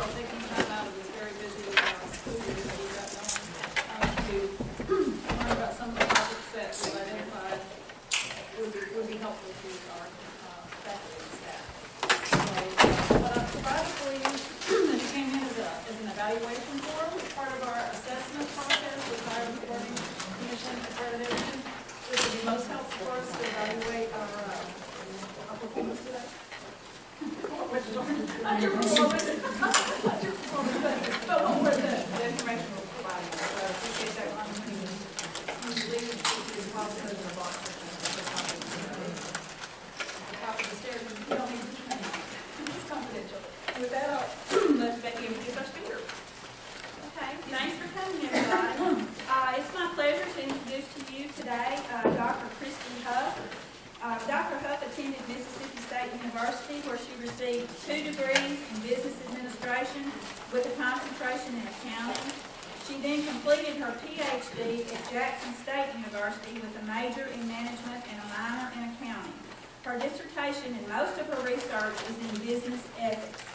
y'all taking time out of this very busy school year that we've got going to learn about some of the topics that we've identified would be helpful to our faculty and staff. So what I've provided for you, it came in as an evaluation form. It's part of our assessment process with Higher Learning Commission accreditation, which would be most helpful for us to evaluate our performance today. Not your performance, but what were the information we're providing. So I appreciate that opportunity. Usually, it's the positive in the box section of the topic. The top of the stairs, you don't need to do anything. It's confidential. And with that, I'll let Becky introduce our speaker. Okay, thanks for coming, everybody. It's my pleasure to introduce to you today Dr. Christie Hough. Dr. Hough attended Mississippi State University, where she received 2 degrees in business administration with a concentration in accounting. She then completed her PhD at Jackson State University with a major in management and a minor in accounting. Her dissertation and most of her research is in business ethics.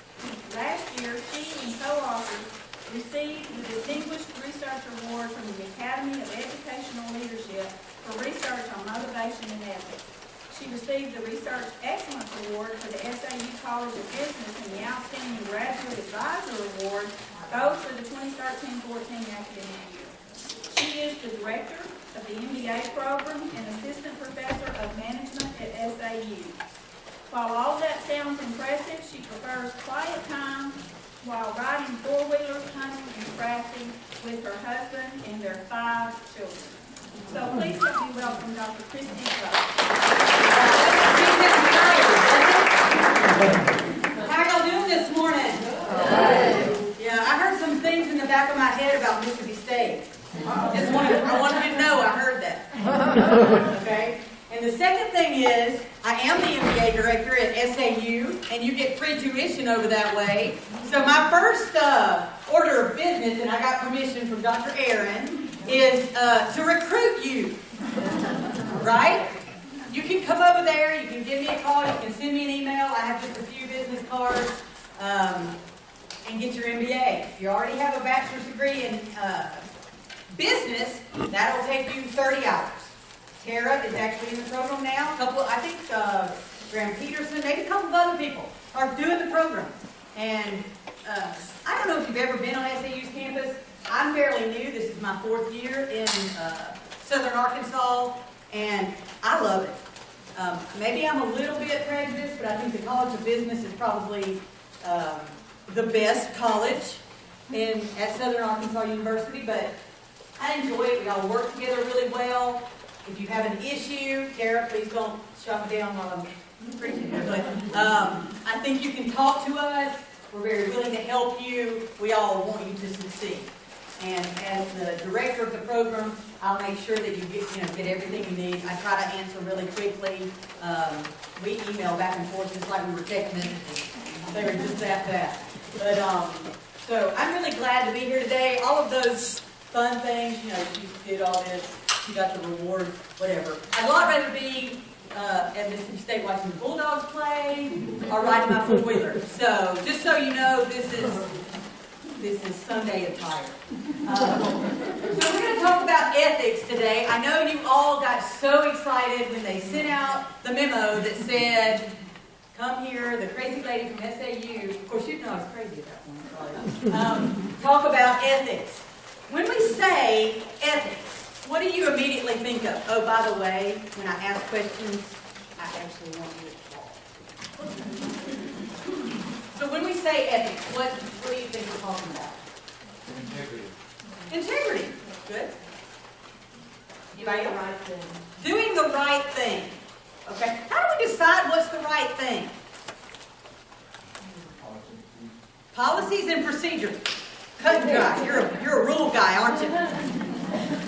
Last year, she and co-authors received the Distinguished Research Award from the Academy of Educational Leadership for research on motivation and ethics. She received the Research Excellence Award for the SAU College of Business and the Outstanding Graduate Advisor Award, both for the 2013-14 academic year. She is the Director of the MBA program and Assistant Professor of Management at SAU. While all that sounds impressive, she prefers quiet time while riding four-wheelers, hunting, and crafting with her husband and their 5 children. So please help me welcome Dr. Christie Hough. How y'all doing this morning? Good. Yeah, I heard some things in the back of my head about Mississippi State. I wanted you to know I heard that. Okay? And the second thing is, I am the MBA director at SAU, and you get free tuition over that way. So my first order of business, and I got permission from Dr. Aaron, is to recruit you. Right? You can come over there, you can give me a call, you can send me an email. I have just a few business cards, and get your MBA. If you already have a bachelor's degree in business, that'll take you 30 hours. Tara is actually in the program now. I think Graham Peterson, maybe a couple of other people are doing the program. And I don't know if you've ever been on SAU's campus. I'm fairly new. This is my 4th year in Southern Arkansas, and I love it. Maybe I'm a little bit prejudiced, but I think the College of Business is probably the best college at Southern Arkansas University, but I enjoy it. We all work together really well. If you have an issue, Tara, please don't shut me down while I'm preaching here. But I think you can talk to us. We're very willing to help you. We all want you to succeed. And as the director of the program, I'll make sure that you get everything you need. I try to answer really quickly. We email back and forth just like we were text messages. They were just that fast. But so I'm really glad to be here today. All of those fun things, you did all this. You got the rewards, whatever. I'd a lot rather be at Mississippi State watching the Bulldogs play or riding my four-wheeler. So just so you know, this is Sunday attire. So we're going to talk about ethics today. I know you all got so excited when they sent out the memo that said, come here, the crazy lady from SAU. Of course, you know I was crazy at that point. Talk about ethics. When we say ethics, what do you immediately think of? Oh, by the way, when I ask questions, I actually want you to talk. So when we say ethics, what do you think we're talking about? Integrity. Integrity. Good. Doing the right thing. Doing the right thing. Okay. How do we decide what's the right thing? Policies and procedures. Cut and dry. You're a rule guy, aren't you?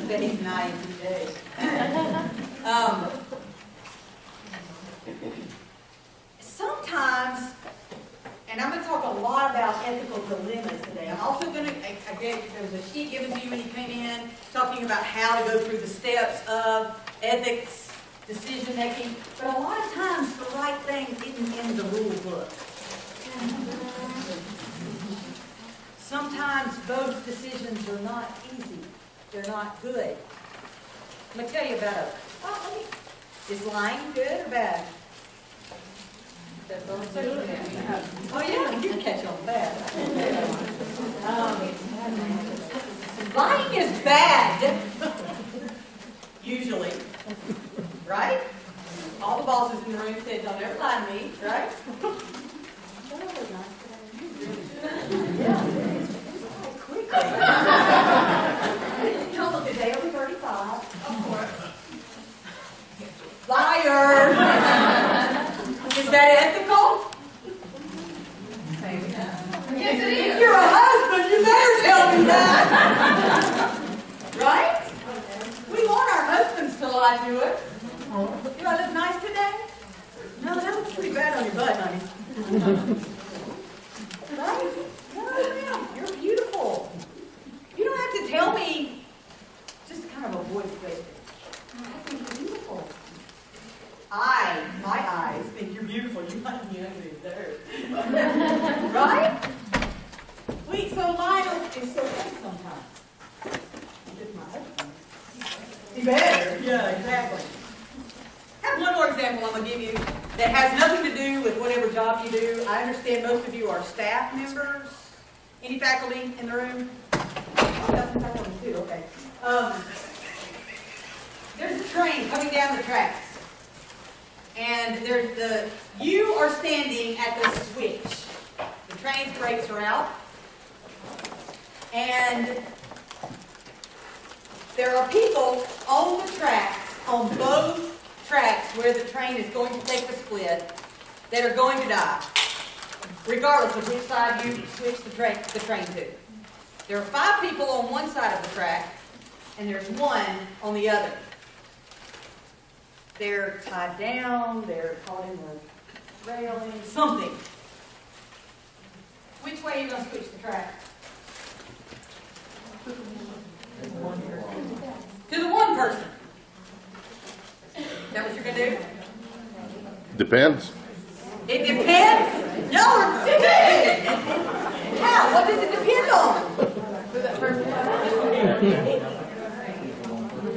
Bet he's nice today. Sometimes, and I'm going to talk a lot about ethical dilemmas today. I'm also going to, there was a sheet given to you when you came in, talking about how to go through the steps of ethics, decision making. But a lot of times, the right thing isn't in the rule book. sometimes those decisions are not easy. They're not good. Let me tell you about it. Is lying good or bad? Oh, yeah, you can catch on bad. Lying is bad, usually, right? All the bosses in the room said, don't ever lie to me, right? Don't look at day over 35. Of course. Liar! Is that ethical? Yes, it If is. you're a husband, you better tell me that. Right? We want our husbands to lie to us. Do I look nice today? No, that looks pretty bad on your butt, honey. Right? No, ma'am, you're beautiful. You don't have to tell me. Just kind of avoid the question. I think you're beautiful. My eyes think you're beautiful. You might be ugly as dirt. Right? So lying is so good sometimes. Just my husband. You better. Yeah, exactly. I have one more example I'm going to give you that has nothing to do with whatever job you do. I understand most of you are staff members. Any faculty in the room? Oh, that's some faculty too. Okay. There's a train coming down the tracks. And you are standing at the switch. The train's brakes are out. And there are people on the tracks, on both tracks where the train is going to take the split, that are going to die, regardless of which side you switch the train to. There are 5 people on one side of the track, and there's 1 on the other. They're tied down, they're caught in the railing, something. Which way are you going to switch the track? To the one person. Is that what you're going to do? Depends. It depends? Y'all are stupid! How? What does it depend on?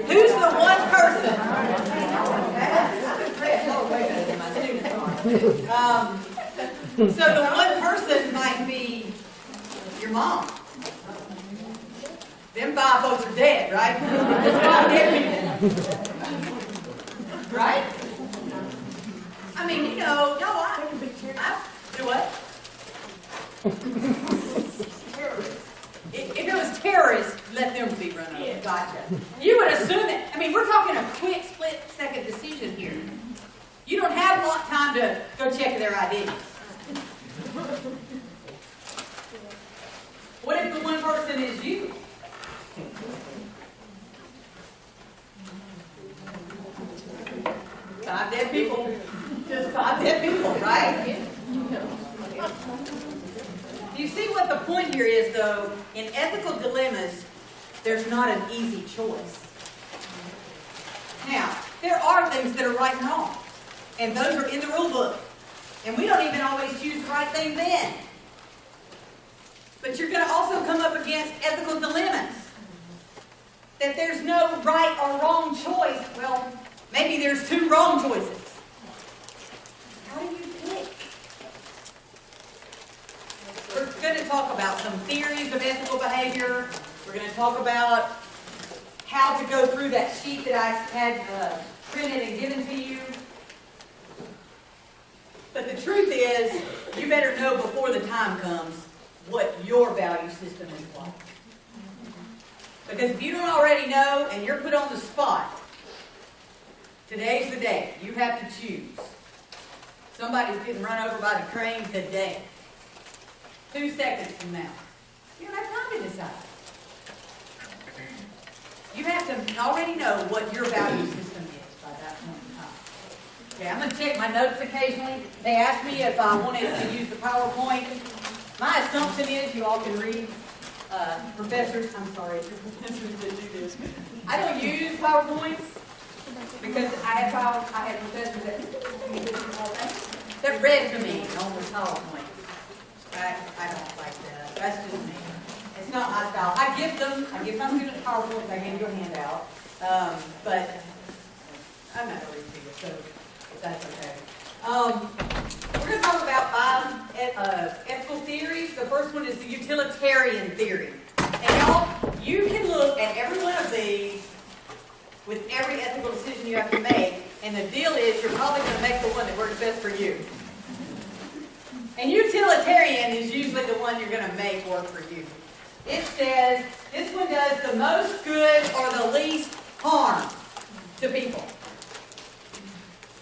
Who's the one person? So the one person might be your mom. Them 5 folks are dead, right? There's 5 dead people. Right? I mean, you know, I do what? If it was terrorists, let them be run over. Gotcha. You would assume that. I mean, we're talking a quick split-second decision here. You don't have a lot of time to go check their IDs. What if the one person is you? Five dead people. Just 5 dead people, right? You see what the point here is, though? In ethical dilemmas, there's not an easy choice. Now, there are things that are right and wrong, and those are in the rule book. And we don't even always choose the right thing then. But you're going to also come up against ethical dilemmas. That there's no right or wrong choice. Well, maybe there's 2 wrong choices. How do you pick? We're going to talk about some theories of ethical behavior. We're going to talk about how to go through that sheet that I had printed and given to you. But the truth is, you better know before the time comes what your value system is like. Because if you don't already know and you're put on the spot, today's the day. You have to choose. Somebody's getting run over by the train today. 2 seconds from now. You don't have time to decide. You have to already know what your value system is by that point in time. Okay, I'm going to check my notes occasionally. They asked me if I wanted to use the PowerPoint. My assumption is you all can read. Professors, I'm sorry, professors that do this. I don't use PowerPoints because I have professors that read to me on the PowerPoint. I don't like that. That's just me. It's not them, I give my students PowerPoint, I hand you a handout. But I'm not going to read to you, so if that's okay. We're going to talk about 5 ethical theories. The first one is the utilitarian theory. And y'all, you can look at every one of these with every ethical decision you have to make, and the deal is you're probably going to make the one that works best for you. And utilitarian is usually the one you're going to make work for you. It says this one does the most good or the least harm to people.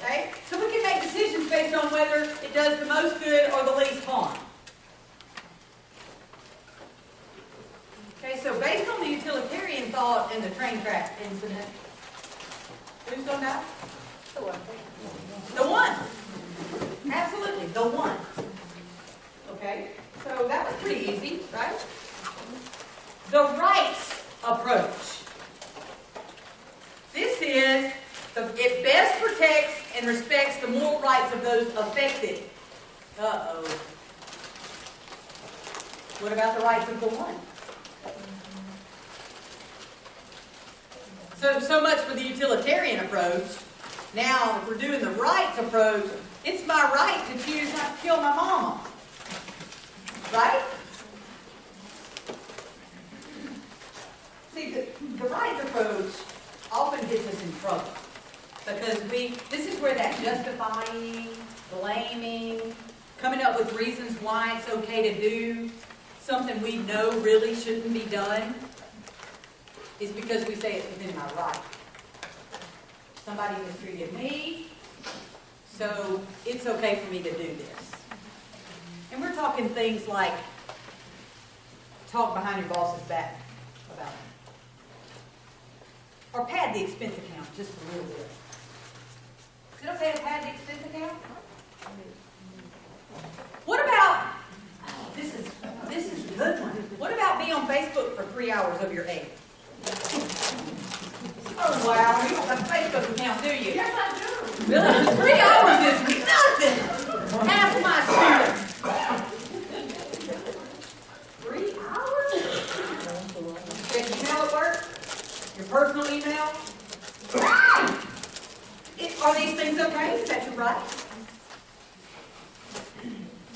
Okay? So we can make decisions based on whether it does the most good or the least harm. Okay, so based on the utilitarian thought in the train track incident, who's going to die? The one. Absolutely, the one. Okay, so that was pretty easy, right? The rights approach. This is, it best protects and respects the moral rights of those affected. Uh-oh. What about the rights of the one? So much for the utilitarian approach. Now, if we're doing the rights approach, it's my right to choose not to kill my mama. Right? See, the rights approach often gets us in trouble. Because this is where that justifying, blaming, coming up with reasons why it's okay to do something we know really shouldn't be done, is because we say it's within my right. Somebody mistreated me, so it's okay for me to do this. And we're talking things like talk behind your boss's back about it. Or pad the expense account just a little bit. Is it okay to pad the expense account? What about, this is a good one. What about being on Facebook for 3 hours of your 8? Oh wow, you don't have a Facebook account, do you? Yes, I do. Really? 3 hours is nothing. Half my students. 3 hours? Check email at work? Your personal email? Are these things okay? Is that your right?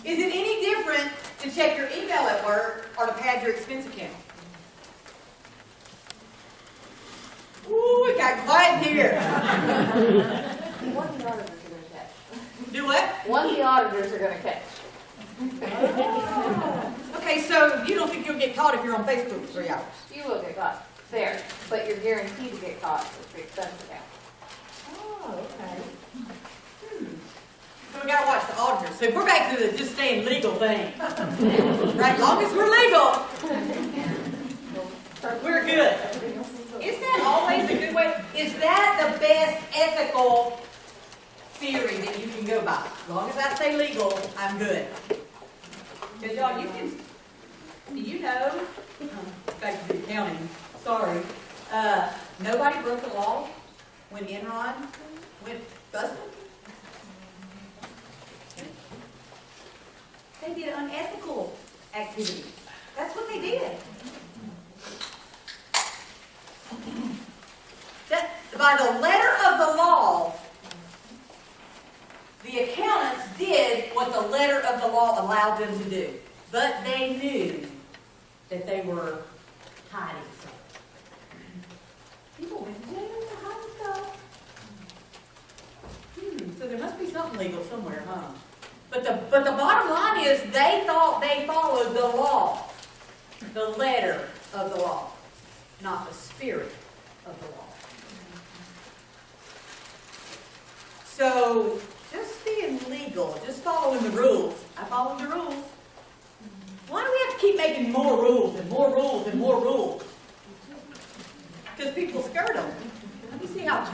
Is it any different to check your email at work or to pad your expense account? Ooh, it got quiet here. One of the auditors are going to catch. Do what? One of the auditors are going to catch. Okay, so you don't think you'll get caught if you're on Facebook for 3 hours? You will get caught there, but you're guaranteed to get caught with your expense account. Oh, okay. So we gotta watch the auditors. So if we're back to the just staying legal thing, right? As long as we're legal, we're good. Is that always a good way? Is that the best ethical theory that you can go by? As long as I stay legal, I'm good. Because y'all, do you know, back to the accounting, sorry, nobody broke the law when Enron went busted? They did unethical activities. That's what they did. That, by the letter of the law, the accountants did what the letter of the law allowed them to do. But they knew that they were hiding something. People went to jail for hiding stuff. So there must be something legal somewhere, huh? But the bottom line is they thought they followed the law, the letter of the law, not the spirit of the law. So just being legal, just following the rules. I followed the rules. Why do we have to keep making more rules and more rules and more rules? Because people skirt them. Let me see how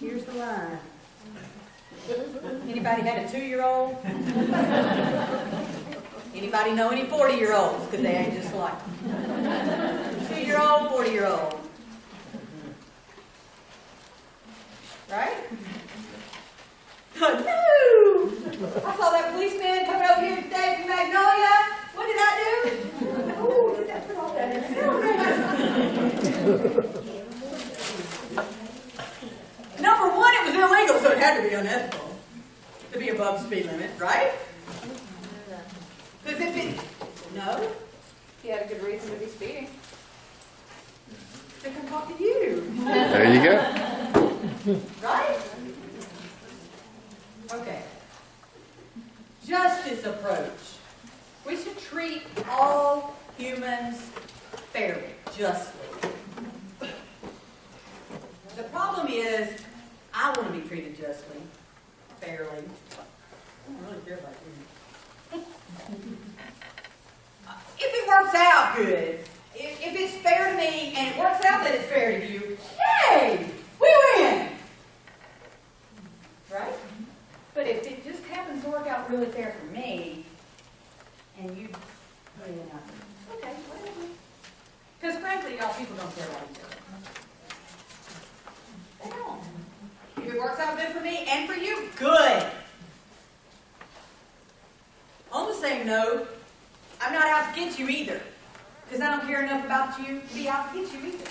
here's the line. Anybody had a 2-year-old? Anybody know any 40-year-olds? Because they ain't just like 2-year-old, 40-year-old. Right? No! I saw that policeman coming over here today from Magnolia. What did I do? Oh, did I put all that in there? No, He had a good reason to be speeding. they can talk to you, There you go. right? Okay. Justice approach. We should treat all humans fairly, justly. The problem is, I want to be treated justly, fairly. I don't really care about you. If it works out good, if it's fair to me and it works out that it's fair to you, yay! We win! Right? But if it just happens to work out really fair for me, and you, okay, whatever. Because frankly, y'all people don't care about each other. They don't. If it works out good for me and for you, good. On the same note, I'm not out to get you either. Because I don't care enough about you to be out to get you either.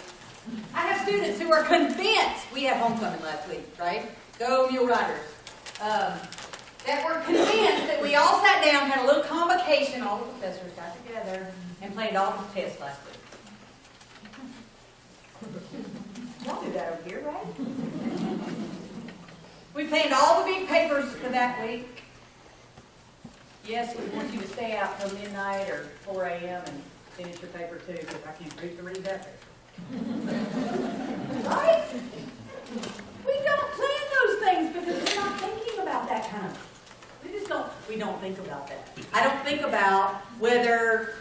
I have students who are convinced, we had homecoming last week, right? Go Mule Riders. That were convinced that we all sat down, had a little convocation, all the professors got together, and planned all the tests last week. Y'all do that over here, right? We planned all the big papers for that week. Yes, we want you to stay out till midnight or 4 a.m. and finish your paper too, because I can't read to read that paper. Right? We don't plan those things because we're not thinking about that kind of thing. We don't think about that. I don't think about whether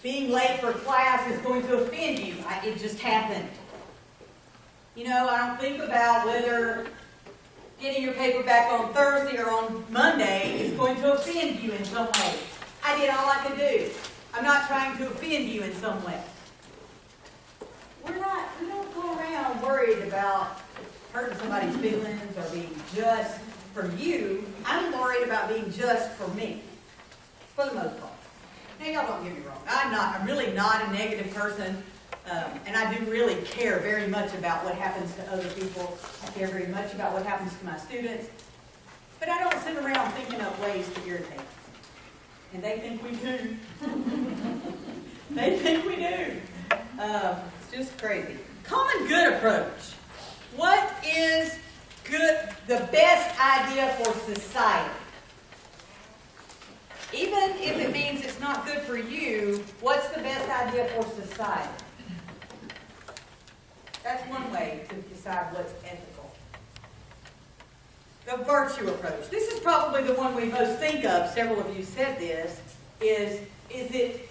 being late for class is going to offend you. It just happened. You know, I don't think about whether getting your paper back on Thursday or on Monday is going to offend you in some way. I did all I could do. I'm not trying to offend you in some way. We don't go around worried about hurting somebody's feelings or being just for you. I'm worried about being just for me, for the most part. Now, y'all don't get me wrong. I'm really not a negative person, and I do really care very much about what happens to other people. I care very much about what happens to my students, but I don't sit around thinking up ways to irritate them. And they think we do. They think we do. It's just crazy. Common good approach. What is the best idea for society? Even if it means it's not good for you, what's the best idea for society? That's one way to decide what's ethical. The virtue approach. This is probably the one we most think of. Several of you said this. Is it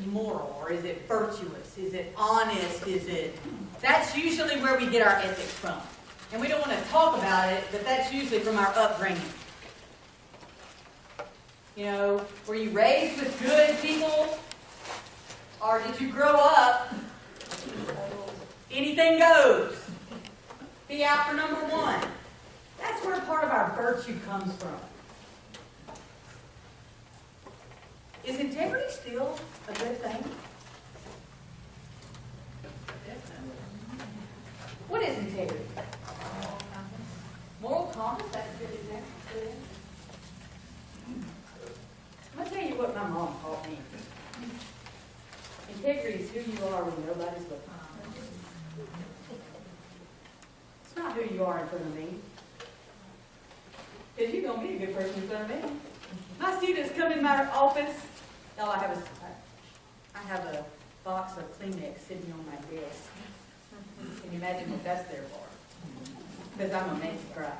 moral or is it virtuous? Is it honest? That's usually where we get our ethics from. And we don't want to talk about it, but that's usually from our upbringing. You know, were you raised with good people? Or did you grow up, anything goes? Be out for number one. That's where part of our virtue comes from. Is integrity still a good thing? What is integrity? Moral compass, that's a good example. I'm going to tell you what my mom taught me. Integrity is who you are when nobody's looking. It's not who you are in front of me. Because you're going to be a good person in front of me. My students come in my office. Oh, I have a box of Kleenex sitting on my desk. Can you imagine what that's there for? Because I'm a man to cry.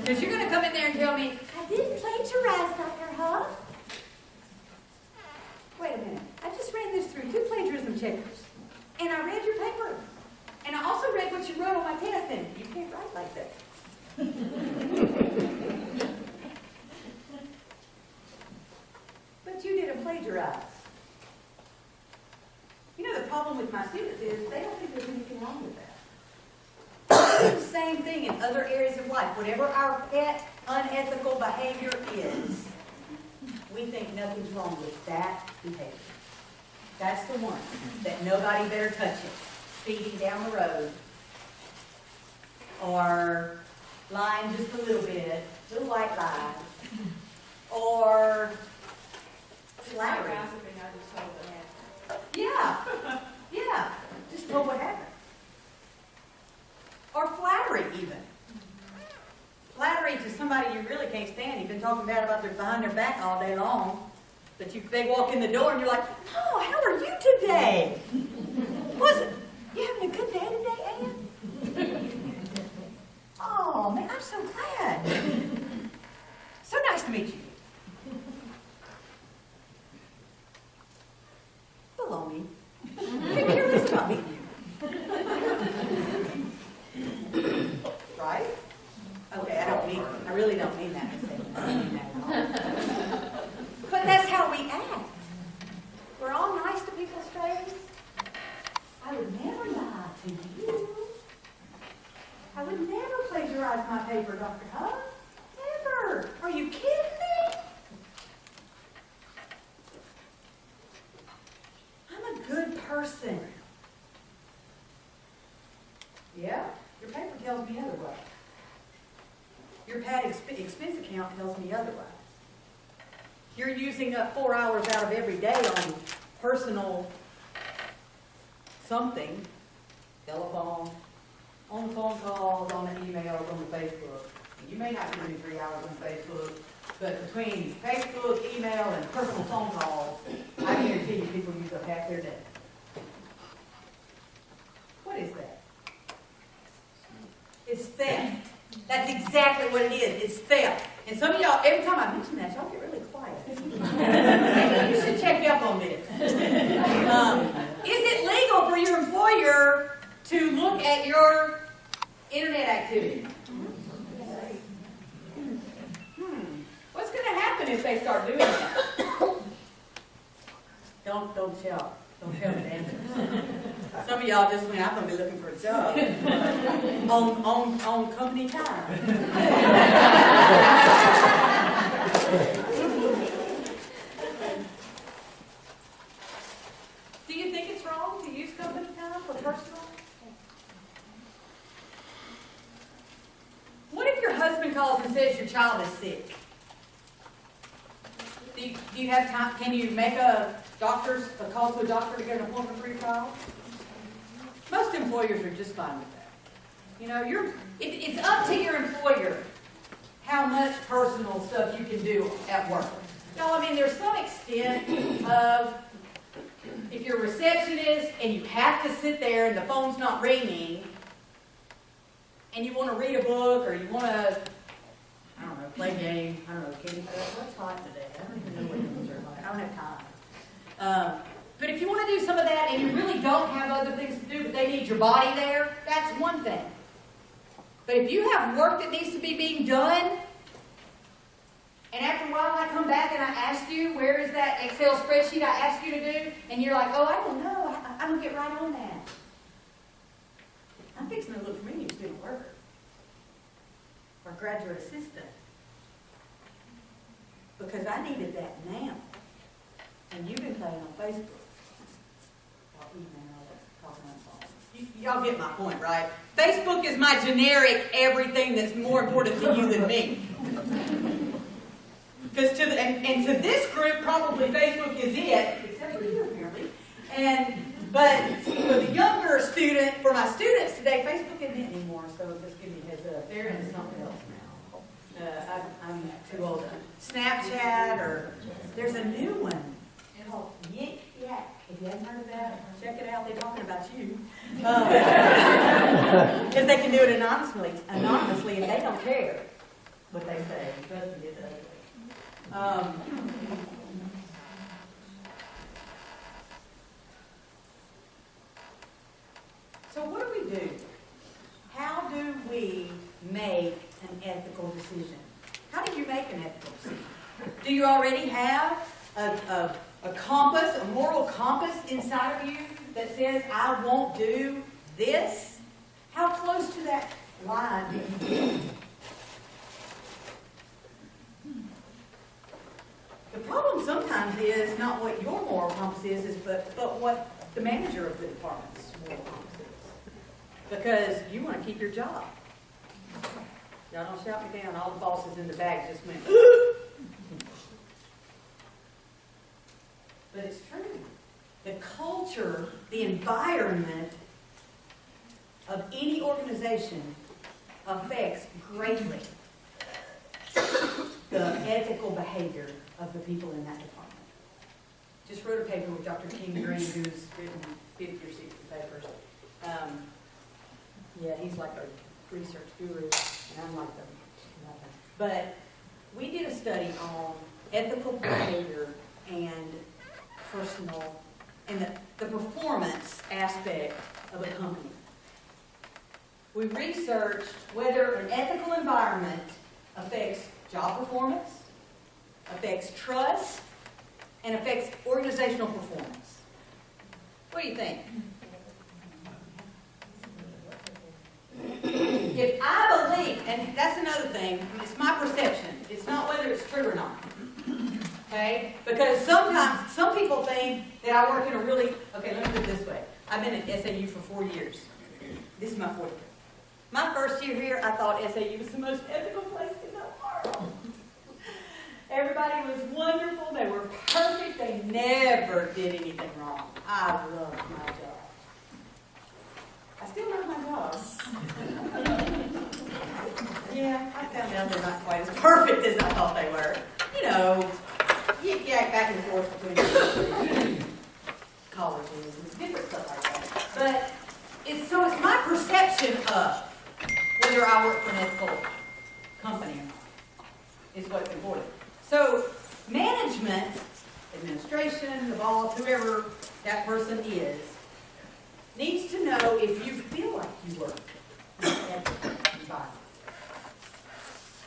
Because you're going to come in there and tell me, I didn't plagiarize, Dr. Hough. Wait a minute. I just ran this through 2 plagiarism checkers. And I read your paper. And I also read what you wrote on my test. And you can't write like that. But you didn't plagiarize. You know, the problem with my students is they don't think there's anything wrong with that. It's the same thing in other areas of life. Whatever our pet unethical behavior is, we think nothing's wrong with that behavior. That's the one that nobody better touch it. Speeding down the road, or lying just a little bit, little white lies, or flattery. Gossiping, I just told them. Yeah, yeah, just told what happened. Or flattery even. Flattery to somebody you really can't stand. You've been talking bad about their behind their back all day long. But they walk in the door and you're like, oh, how are you today? You having a good day today, Ann? Oh, man, I'm so glad. So nice to meet you. Baloney. Couldn't care less about meeting you. Right? Okay, I really don't mean that to say that. I don't mean that at all. But that's how we act. We're all nice to people's face. I would never lie to you. I would never plagiarize my paper, Dr. Hough. Never. Are you kidding me? I'm a good person. Yeah, your paper tells me otherwise. Your pad expense account tells me otherwise. You're using up 4 hours out of every day on personal something, telephone, on the phone calls, on the emails, on the Facebook. You may not be doing 3 hours on Facebook, but between Facebook, email, and personal phone calls, I guarantee you people use up half their day. What is that? It's theft. That's exactly what it is. It's theft. And some of y'all, every time I mention that, y'all get really quiet. Maybe you should check up on this. Is it legal for your employer to look at your internet activity? What's going to happen if they start doing that? Don't shout. Don't shout the answers. Some of y'all just went, I'm going to be looking for a job. on company time. Do you think it's wrong to use company time for personal? What if your husband calls and says your child is sick? Do you have time? Can you make a call to a doctor to get an appointment for your child? Most employers are just fine with that. You know, it's up to your employer how much personal stuff you can do at work. No, I mean, there's some extent of if you're a receptionist and you have to sit there and the phone's not ringing and you want to read a book or you want to, I don't know, play a game, I don't know, what's hot today? I don't even know what things are hot. I don't have time. But if you want to do some of that and you really don't have other things to do, but they need your body there, that's one thing. But if you have work that needs to be being done, and after a while I come back and I ask you, where is that Excel spreadsheet I asked you to do? And you're like, oh, I don't know. I don't get right on that. I'm fixing to look for me a student worker or graduate assistant because I needed that now. And you've been playing on Facebook. Y'all get my point, right? Facebook is my generic everything that's more important to you than me. Because to this group, probably Facebook is it, except for you apparently. But for the younger student, for my students today, Facebook isn't it anymore. So just give me a heads up. They're into something else now. I'm too old. Snapchat or there's a new one called Yik Yak. If you haven't heard of that, check it out. They're talking about you. Because they can do it anonymously, and they don't care what they say. Trust me, it's ugly. So what do we do? How do we make an ethical decision? How do you make an ethical decision? Do you already have a compass, a moral compass inside of you that says, I won't do this? How close to that line do you get? The problem sometimes is not what your moral compass is but what the manager of the department's moral compass is. Because you want to keep your job. Y'all don't shout me down. All the bosses in the back just went, but it's true. The culture, the environment of any organization affects greatly the ethical behavior of the people in that department. Just wrote a paper with Dr. King Green, who's written 50 or 60 papers. Yeah, he's like a research guru, and I'm like nothing. But we did a study on ethical behavior and personal, and the performance aspect of a company. We researched whether an ethical environment affects job performance, affects trust, and affects organizational performance. What do you think? If I believe, and that's another thing, it's my perception. It's not whether it's true or not. Okay? Because sometimes, some people think that I work in a really, okay, let me put it this way. I've been at SAU for 4 years. This is my 4th year. My first year here, I thought SAU was the most ethical place in the world. Everybody was wonderful. They were perfect. They never did anything wrong. I loved my job. I still love my job. Yeah, I found out they're not quite as perfect as I thought they were. You know, you get back and forth between colleges and different stuff like that. But it's my perception of whether I work for an ethical company or not is what's important. So management, administration, the boss, whoever that person is, needs to know if you feel like you work in an ethical environment.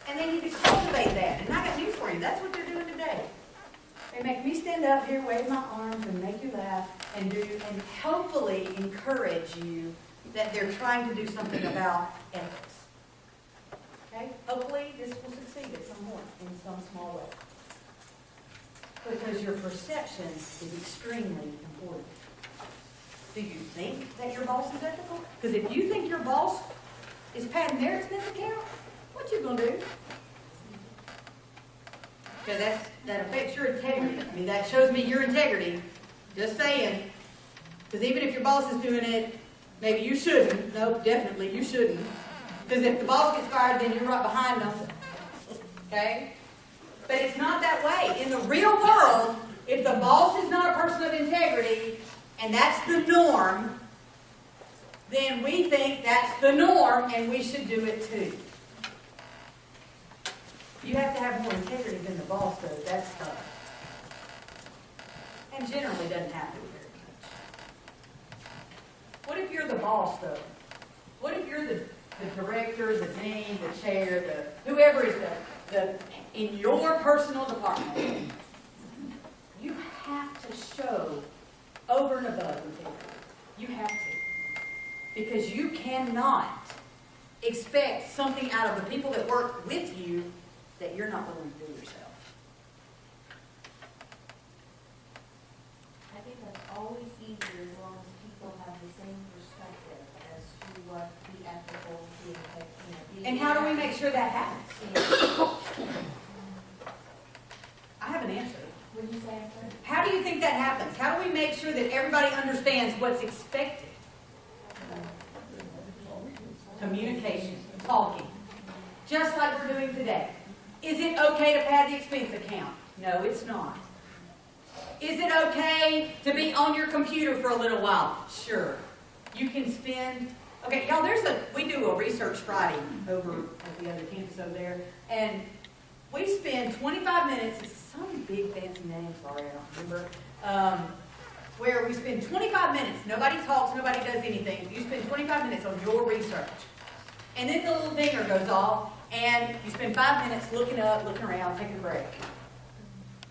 And they need to cultivate that. And I got news for you. That's what they're doing today. They make me stand up here, wave my arms, and make you laugh, and hopefully encourage you that they're trying to do something about ethics. Okay? Hopefully this will succeed at some point in some small way. Because your perception is extremely important. Do you think that your boss is ethical? Because if you think your boss is padding their expense account, what you gonna do? Because that affects your integrity. I mean, that shows me your integrity. Just saying. Because even if your boss is doing it, maybe you shouldn't. No, definitely you shouldn't. Because if the boss gets fired, then you're right behind them. Okay? But it's not that way. In the real world, if the boss is not a person of integrity, and that's the norm, then we think that's the norm, and we should do it too. You have to have more integrity than the boss does. That's tough. And generally doesn't happen very much. What if you're the boss, though? What if you're the director, the dean, the chair, whoever is in your personal department? You have to show over and above integrity. You have to. Because you cannot expect something out of the people that work with you that you're not willing to do yourself. I think that's always easier as long as people have the same perspective as to what the ethical, And how do we make sure that happens? I have an answer. What did you say after? How do you think that happens? How do we make sure that everybody understands what's expected? Communication, talking. Just like we're doing today. Is it okay to pad the expense account? No, it's not. Is it okay to be on your computer for a little while? Sure. You can spend, okay, y'all, we do a Research Friday over at the other campus over there, and we spend 25 minutes, it's some big fancy name, sorry, I don't remember, where we spend 25 minutes, nobody talks, nobody does anything, you spend 25 minutes on your research. And then the little dinger goes off, and you spend 5 minutes looking up, looking around, taking a break.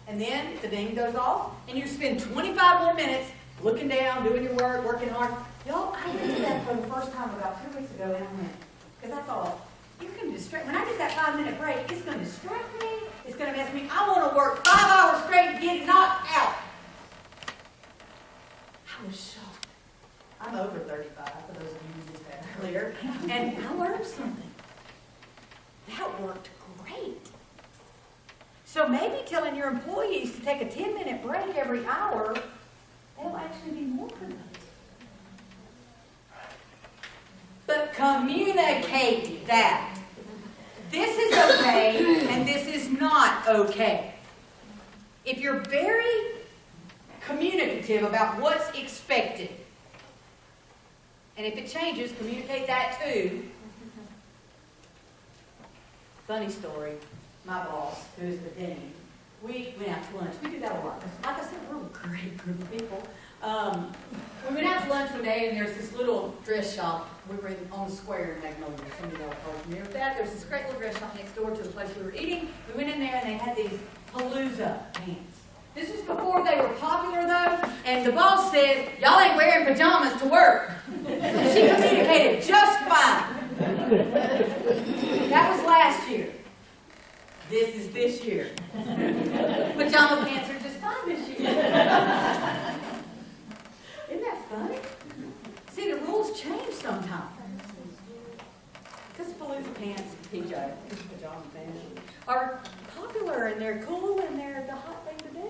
And then the ding goes off, and you spend 25 more minutes looking down, doing your work, working hard. Y'all, I did that for the first time about 2 weeks ago, and I went, because I thought, you can distract, when I get that 5-minute break, it's going to distract me, it's going to mess me, I want to work 5 hours straight and get knocked out. I was shocked. I'm over 35, for those of you who just had earlier, and I learned something. That worked great. So maybe telling your employees to take a 10-minute break every hour, they'll actually be more productive. But communicate that. This is okay and this is not okay. If you're very communicative about what's expected, and if it changes, communicate that too. Funny story, my boss, who's the dean, we went out to lunch. We do that a lot. Like I said, we're a great group of people. We went out to lunch one day, and there's this little dress shop. We were on the square in Magnolia. Some of y'all are probably familiar with that. There's this great little dress shop next door to the place we were eating. We went in there, and they had these Palooza pants. This was before they were popular, though, and the boss said, y'all ain't wearing pajamas to work. She communicated just fine. That was last year. This is this year. Pajama pants are just fine this year. Isn't that funny? See, the rules change sometimes. Because Palooza pants, pajama pants, are popular and they're cool and they're the hot thing to do.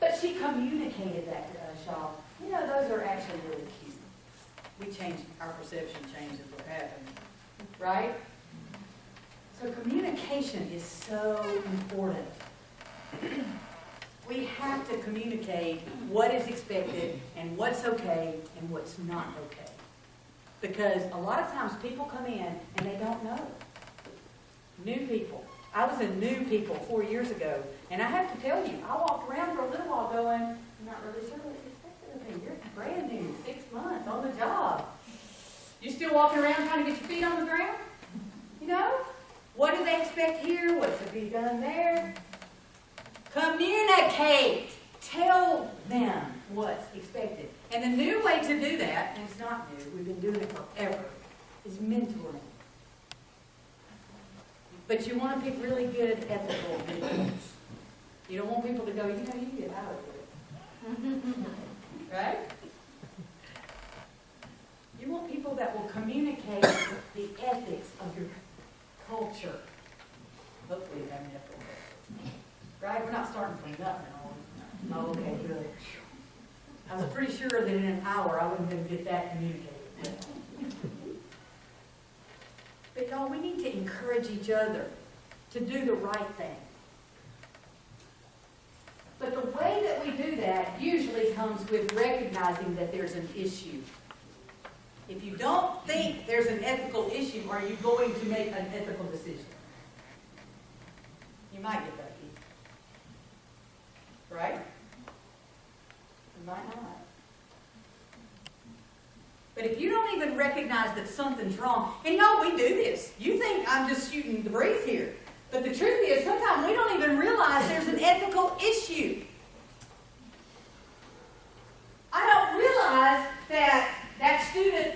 But she communicated that to us, y'all. You know, those are actually really cute. We change, our perception changes what happened. Right? So communication is so important. We have to communicate what is expected and what's okay and what's not okay. Because a lot of times people come in and they don't know. New people. I was a new people 4 years ago, and I have to tell you, I walked around for a little while going, I'm not really sure what's expected of me. You're brand new, 6 months on the job. You still walking around trying to get your feet on the ground? You know? What do they expect here? What's to be done there? Communicate. Tell them what's expected. And the new way to do that, and it's not new, we've been doing it forever, is mentoring. But you want to pick really good ethical mentors. You don't want people to go, you know, you can get out of it. Right? You want people that will communicate the ethics of your culture. Hopefully you have an ethical culture. Right? We're not starting from nothing. Oh, okay, good. I was pretty sure that in an hour I wouldn't even get that communicated. But y'all, we need to encourage each other to do the right thing. But the way that we do that usually comes with recognizing that there's an issue. If you don't think there's an ethical issue, are you going to make an ethical decision? You might get lucky. Right? You might not. But if you don't even recognize that something's wrong, and y'all, we do this. You think I'm just shooting the breeze here. But the truth is, sometimes we don't even realize there's an ethical issue. I don't realize that student,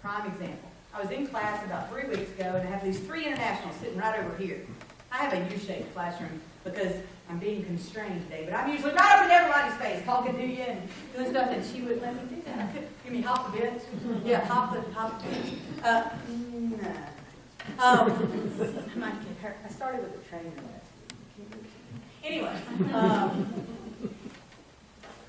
prime example. I was in class about 3 weeks ago, and I have these 3 internationals sitting right over here. I have a U-shaped classroom because I'm being constrained today, but I'm usually right up in everybody's face, talking to you and doing stuff, and she wouldn't let me do that. I could, give me hop the bench. Yeah, hop the bench. No. I might get hurt. I started with a trainer last week. Anyway,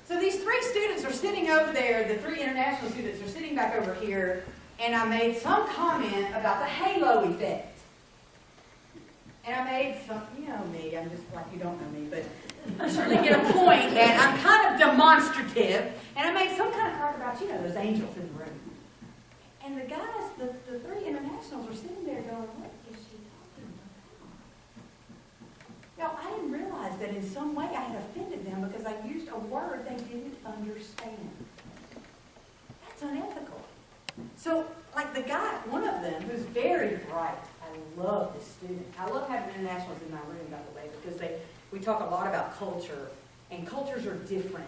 so these 3 students are sitting over there, the 3 international students are sitting back over here, and I made some comment about the halo effect. And I made some, you know me, I'm just like you don't know me, but I certainly get a point that I'm kind of demonstrative, and I made some kind of comment about, you know, those angels in the room. And the guys, the 3 internationals were sitting there going, what is she talking about? Y'all, I didn't realize that in some way I had offended them because I used a word they didn't understand. That's unethical. So, like the guy, one of them, who's very bright, I love this student. I love having internationals in my room, by the way, because we talk a lot about culture, and cultures are different.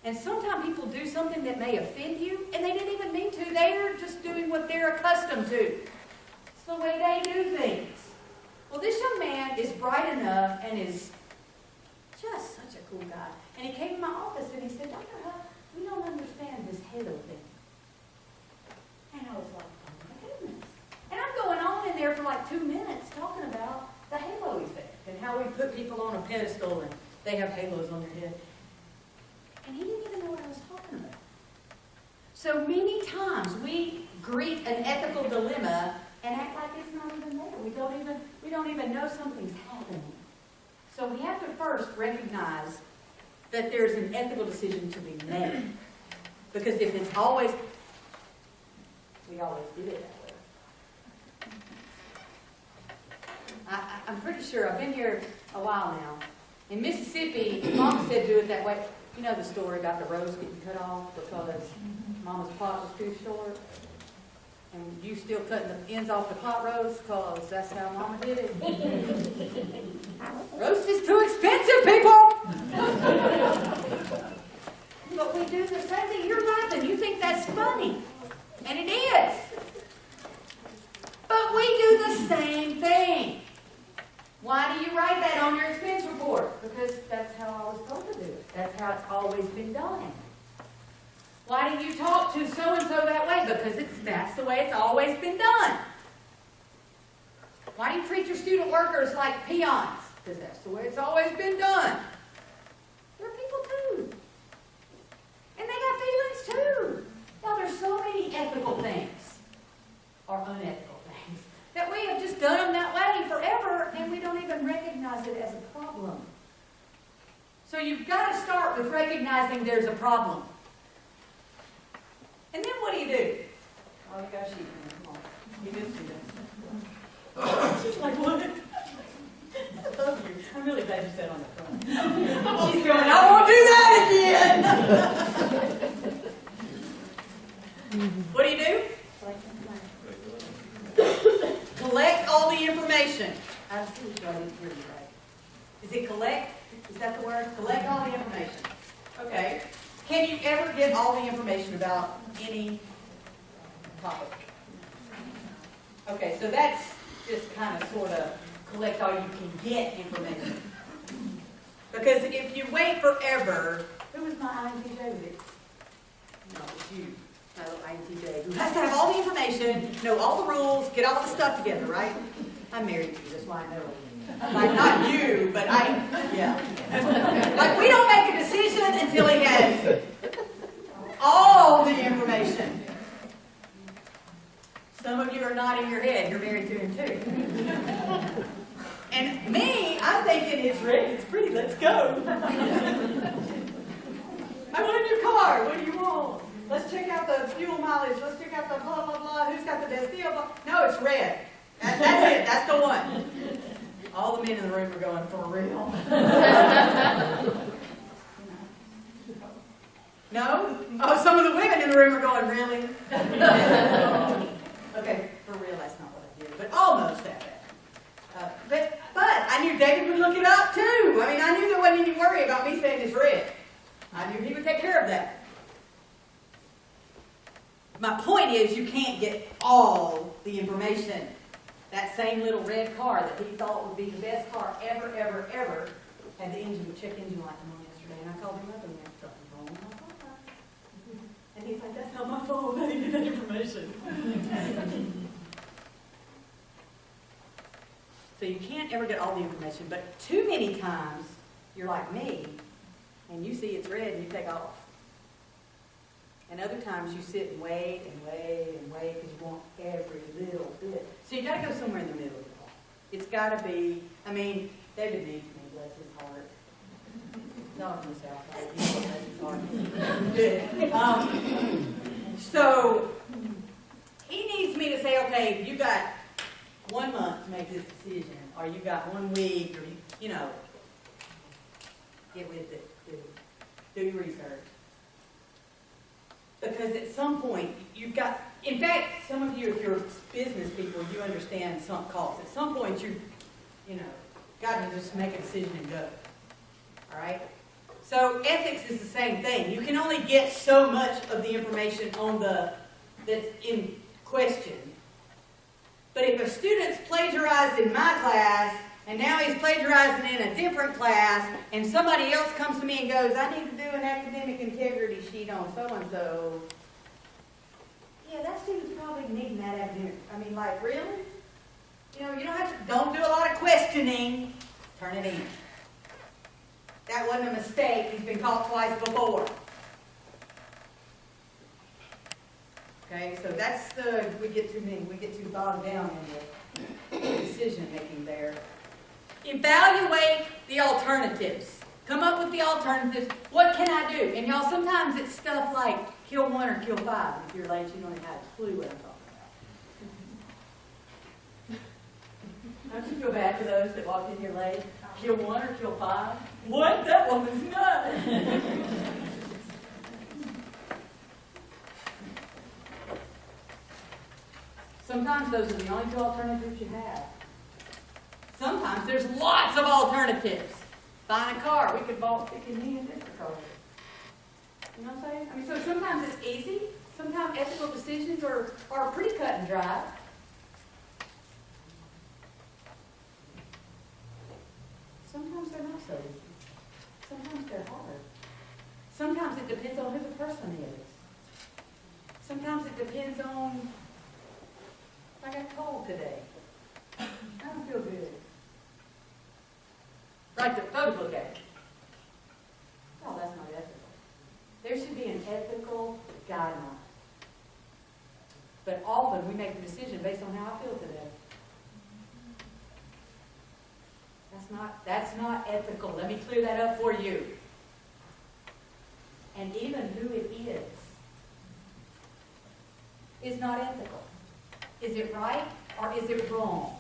And sometimes people do something that may offend you, and they didn't even mean to. They're just doing what they're accustomed to. It's the way they do things. Well, this young man is bright enough and is just such a cool guy. And he came to my office and he said, Dr. Hough, we don't understand this halo thing. And I was like, oh my goodness. And I'm going on in there for like 2 minutes talking about the halo effect and how we put people on a pedestal and they have halos on their head. And he didn't even know what I was talking about. So many times we greet an ethical dilemma and act like it's not even there. We don't even know something's happening. So we have to first recognize that there's an ethical decision to be made. Because if it's always, we always did it that way. I'm pretty sure, I've been here a while now. In Mississippi, Mom said do it that way. You know the story about the rose getting cut off because Mama's pot was too short? And you still cutting the ends off the pot roast because that's how Mama did it. Roast is too expensive, people! But we do the same thing. You're laughing. You think that's funny. And it is. But we do the same thing. Why do you write that on your expense report? Because that's how I was told to do it. That's how it's always been done. Why do you talk to so-and-so that way? Because that's the way it's always been done. Why do you treat your student workers like peons? Because that's the way it's always been done. They're people too. And they got feelings too. Now there's so many ethical things, or unethical things, that we have just done them that way forever, and we don't even recognize it as a problem. So you've got to start with recognizing there's a problem. And then what do you do? Oh, you got a sheet in there. Come on. You just do this. She's like, what? I love you. I'm really glad you said on the front. She's going, I won't do that again. What do you do? Collect all the information. I see what I didn't hear you right. Is it collect? Is that the word? Collect all the information. Okay. Can you ever get all the information about any topic? Okay, so that's just kind of sort of collect all you can get information. Because if you wait forever, who was my INTJ with it? No, it's you, my little INTJ, who has to have all the information, know all the rules, get all the stuff together, right? I'm married to you, that's why I know it. Like, not you, but yeah. Like, we don't make a decision until he has all the information. Some of you are nodding your head. You're married to him, too. And me, I'm thinking it's ready, it's pretty, let's go. I want a new car. What do you want? Let's check out the fuel mileage. Let's check out the blah, blah, blah. Who's got the best deal? Blah. No, it's red. That's it. That's the one. All the men in the room are going, for real. No? Oh, some of the women in the room are going, really? Okay, for real, that's not what I did. But almost that bad. But I knew David would look it up, too. I mean, I knew there wasn't any worry about me saying it's red. I knew he would take care of that. My point is, you can't get all the information. That same little red car that he thought would be the best car ever, ever, ever, had the check engine light come on yesterday, and I called him up and went, something's wrong with my car. And he's like, that's not my fault, I didn't get that information. So you can't ever get all the information, but too many times, you're like me, and you see it's red and you take off. And other times you sit and wait and wait and wait because you want every little bit. So you got to go somewhere in the middle of it all. It's got to be, I mean, David needs me, bless his heart. Not from the south side, bless his heart. So he needs me to say, okay, you got 1 month to make this decision, or you got 1 week, or you know, get with it, do your research. Because at some point, you've got, in fact, some of you, if you're business people, you understand sunk costs. At some point, you got to just make a decision and go. All right? So ethics is the same thing. You can only get so much of the information that's in question. But if a student's plagiarized in my class, and now he's plagiarizing in a different class, and somebody else comes to me and goes, I need to do an academic integrity sheet on so-and-so. Yeah, that student's probably needing that academic. I mean, like, really? You know, you don't do a lot of questioning. turn it in. That wasn't a mistake. He's been caught twice before. Okay, so that's we get too bogged down in the decision making there. Evaluate the alternatives. Come up with the alternatives. What can I do? And y'all, sometimes it's stuff like kill 1 or kill 5. If you're late, you don't even have a clue what I'm talking about. Don't you feel bad for those that walked in here late? Kill 1 or kill 5? What? That woman's nuts. Sometimes those are the only 2 alternatives you have. Sometimes there's lots of alternatives. Buying a car, we could stick in me and different cars. You know what I'm saying? I mean, so sometimes it's easy. Sometimes ethical decisions are pretty cut and dry. Sometimes they're not so easy. Sometimes they're hard. Sometimes it depends on who the person is. Sometimes it depends on, I got cold today. I don't feel good. Like the photo look at it. Oh, that's not ethical. There should be an ethical guideline. But often we make the decision based on how I feel today. That's not ethical. Let me clear that up for you. And even who it is not ethical. Is it right or is it wrong?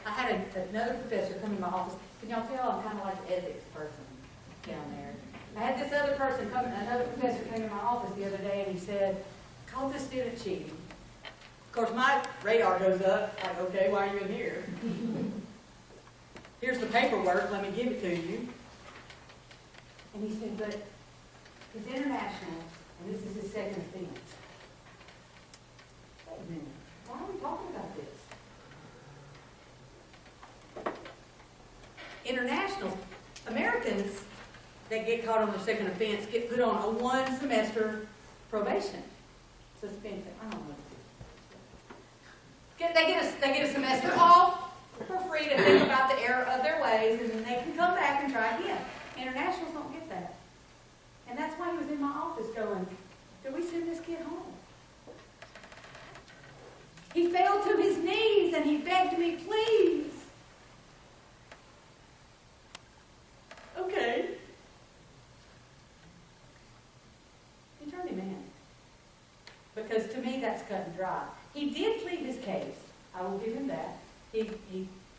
I had another professor come in my office. Can y'all tell I'm kind of like the ethics person down there? I had this other person another professor came in my office the other day and he said, call this student cheating. Of course, my radar goes up, like, okay, why are you in here? Here's the paperwork, let me give it to you. And he said, but he's international, and this is his second offense. Wait a minute, why are we talking about this? International Americans that get caught on their second offense get put on a 1-semester probation. Suspension, I don't know. They get a semester off for free to think about the error of their ways, and then they can come back and try again. Internationals don't get that. And that's why he was in my office going, do we send this kid home? He fell to his knees and he begged me, please. Okay. He turned him in. Because to me, that's cut and dry. He did plead his case. I will give him that. He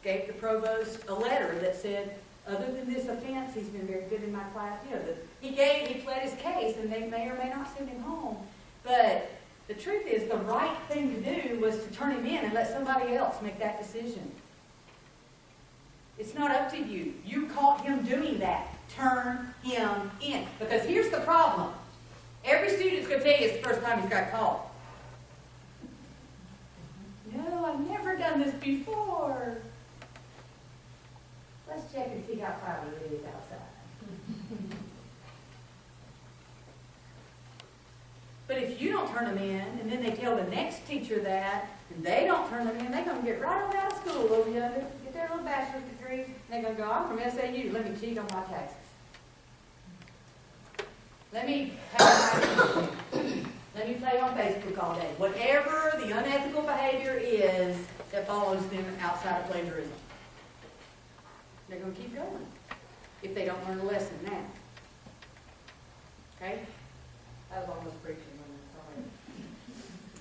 gave the provost a letter that said, other than this offense, he's been very good in my class. You know, he pled his case, and they may or may not send him home. But the truth is, the right thing to do was to turn him in and let somebody else make that decision. It's not up to you. You caught him doing that. Turn him in. Because here's the problem. Every student's going to tell you it's the first time he's got caught. No, I've never done this before. Let's check and see how cloudy it is outside. But if you don't turn them in, and then they tell the next teacher that, and they don't turn them in, they're going to get right on out of school over yonder, get their little bachelor's degrees, and they're going to go, I'm from SAU, let me cheat on my taxes. Let me play on Facebook all day. Whatever the unethical behavior is that follows them outside of plagiarism. They're going to keep going if they don't learn a lesson now. Okay? That was almost preaching.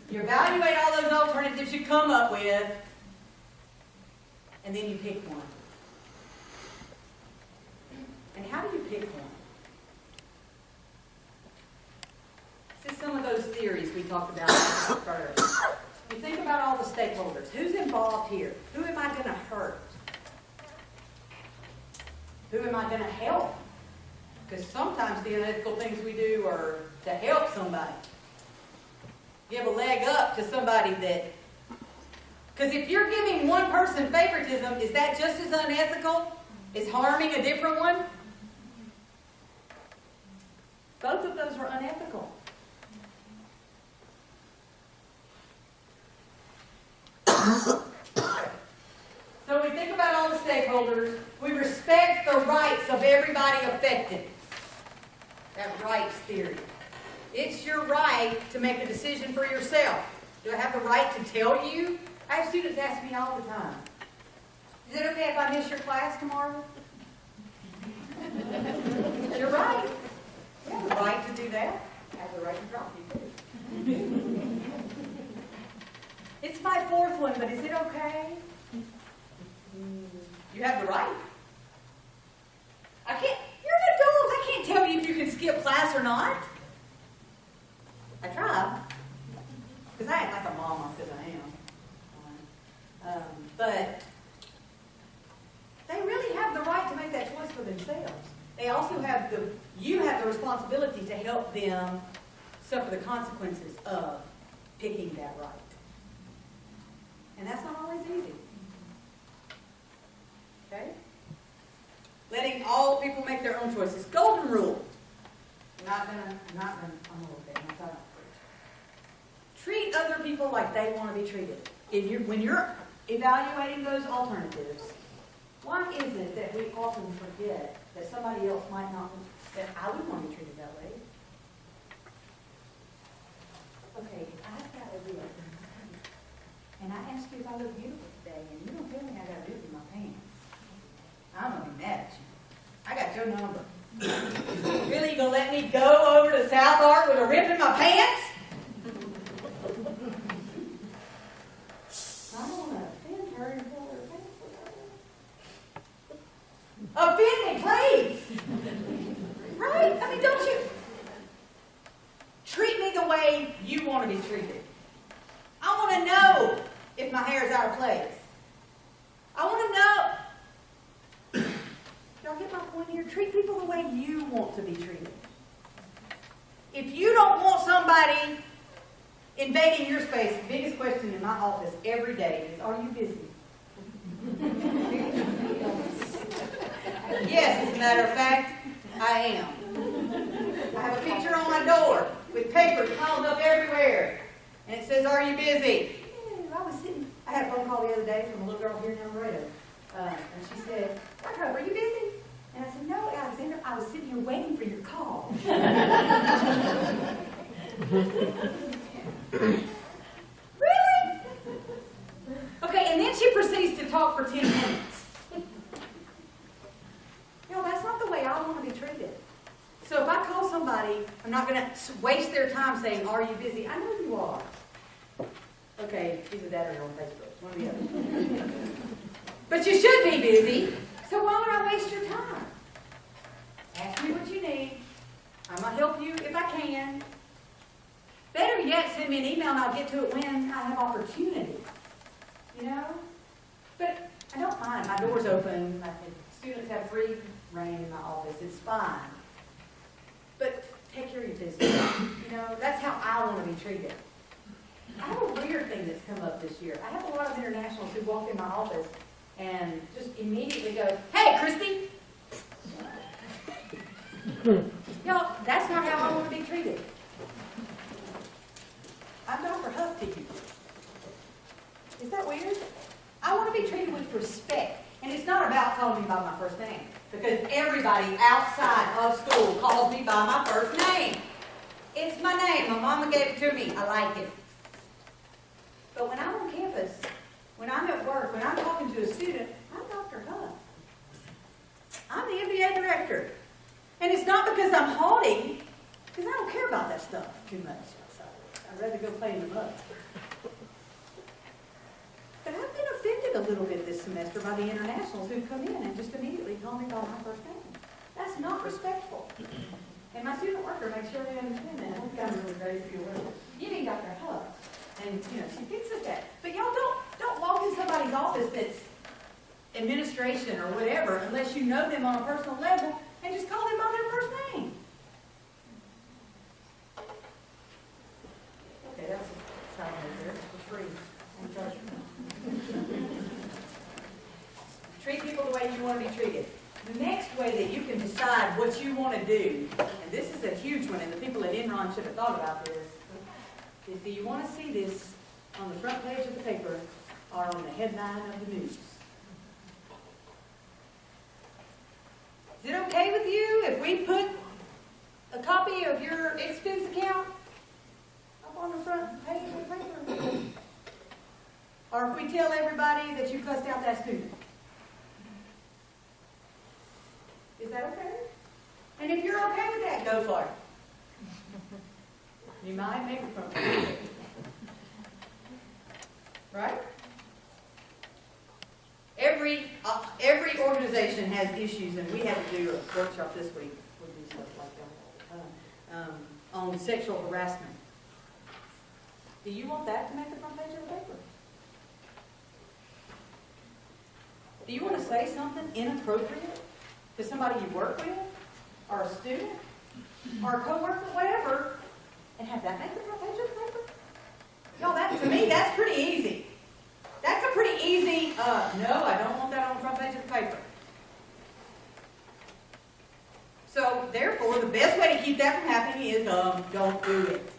You evaluate all those alternatives you come up with, and then you pick one. And how do you pick one? This is some of those theories we talked about first. You think about all the stakeholders. Who's involved here? Who am I going to hurt? Who am I going to help? Because sometimes the unethical things we do are to help somebody. Give a leg up to somebody that... Because if you're giving one person favoritism, is that just as unethical as harming a different one? Both of those were unethical. So think about all the stakeholders, we respect the rights of everybody affected. That rights theory. It's your right to make a decision for yourself. Do I have the right to tell you? I have students ask me all the time, is it okay if I miss your class tomorrow? You're right. You have the right to do that. I have the right to drop you too. It's my fourth one, but is it okay? You have the right. You're an adult. I can't tell you if you can skip class or not. I try. Because I act like a mama, because I am. But they really have the right to make that choice for themselves. They also have you have the responsibility to help them suffer the consequences of picking that right. And that's not always easy. Okay? Letting all people make their own choices. Golden rule. I'm gonna look at my time. Treat other people like they want to be treated. When you're evaluating those alternatives, why is it that we often forget that somebody else might not, that I would want to be treated that way? Okay, if I've got to do it, and I ask you if I look beautiful today, and you don't tell me I got to do it in my pants, I'm going to be mad at you. I got your number. Really, you going to let me go over to South Ark with a rip in my pants? I don't want to offend her and pull her pants with her. Offend me, please! Right? I mean, don't you treat me the way you want to be treated. I want to know if my hair is out of place. I want to know. Y'all get my point here? Treat people the way you want to be treated. If you don't want somebody invading your space, the biggest question in my office every day is, are you busy? Yes, as a matter of fact, I am. I have a picture on my door with papers piled up everywhere. And it says, are you busy? I had a phone call the other day from a little girl here in El Dorado. And she said, Dr. Hough, are you busy? And I said, no, Alexander, I was sitting here waiting for your call. Really? Okay, and then she proceeds to talk for 10 minutes. That's not the way I want to be treated. So if I call somebody, I'm not going to waste their time saying, are you busy? I know you are. Okay, either that or you're on Facebook. One or the other. But you should be busy. So why would I waste your time? Ask me what you need. I'm going to help you if I can. Better yet, send me an email and I'll get to it when I have opportunity. You know? But I don't mind. My door's open. Students have free reign in my office. It's fine. But take care of your business. That's how I want to be treated. I have a weird thing that's come up this year. I have a lot of internationals who walk in my office and just immediately go, hey, Christie! That's not how I want to be treated. I'm Dr. Hough to you. Is that weird? I want to be treated with respect. And it's not about calling me by my first name. Because everybody outside of school calls me by my first name. It's my name. My mama gave it to me. I like it. But when I'm on campus, when I'm at work, when I'm talking to a student, I'm Dr. Hough. I'm the MBA director. And it's not because I'm haughty, because I don't care about that stuff too much. I'd rather go play in the mud. But I've been offended a little bit this semester by the internationals who come in and just immediately call me by my first name. That's not respectful. And my student worker makes sure they understand that. I've got really great if you're with you need Dr. Hough. And, she thinks of that. But y'all don't walk in somebody's office that's administration or whatever unless you know them on a personal level and just call them by their first name. Okay, that's a side note there. For free. I'm charging. Treat people the way you want to be treated. The next way that you can decide what you want to do, and this is a huge one, and the people at Enron should have thought about this, is do you want to see this on the front page of the paper or on the headline of the news? Is it okay with you if we put a copy of your expense account up on the front page of the paper? Or if we tell everybody that you cussed out that student? Is that okay? And if you're okay with that, go for it. You might make it from right? Every organization has issues, and we had to do a workshop this week. We do stuff like that all the time, on sexual harassment. Do you want that to make the front page of the paper? Do you want to say something inappropriate to somebody you work with, or a student, or a coworker, whatever, and have that make the front page of the paper? Y'all, that to me, that's pretty easy. That's a pretty easy, no, I don't want that on the front page of the paper. So, therefore, the best way to keep that from happening is, don't do it.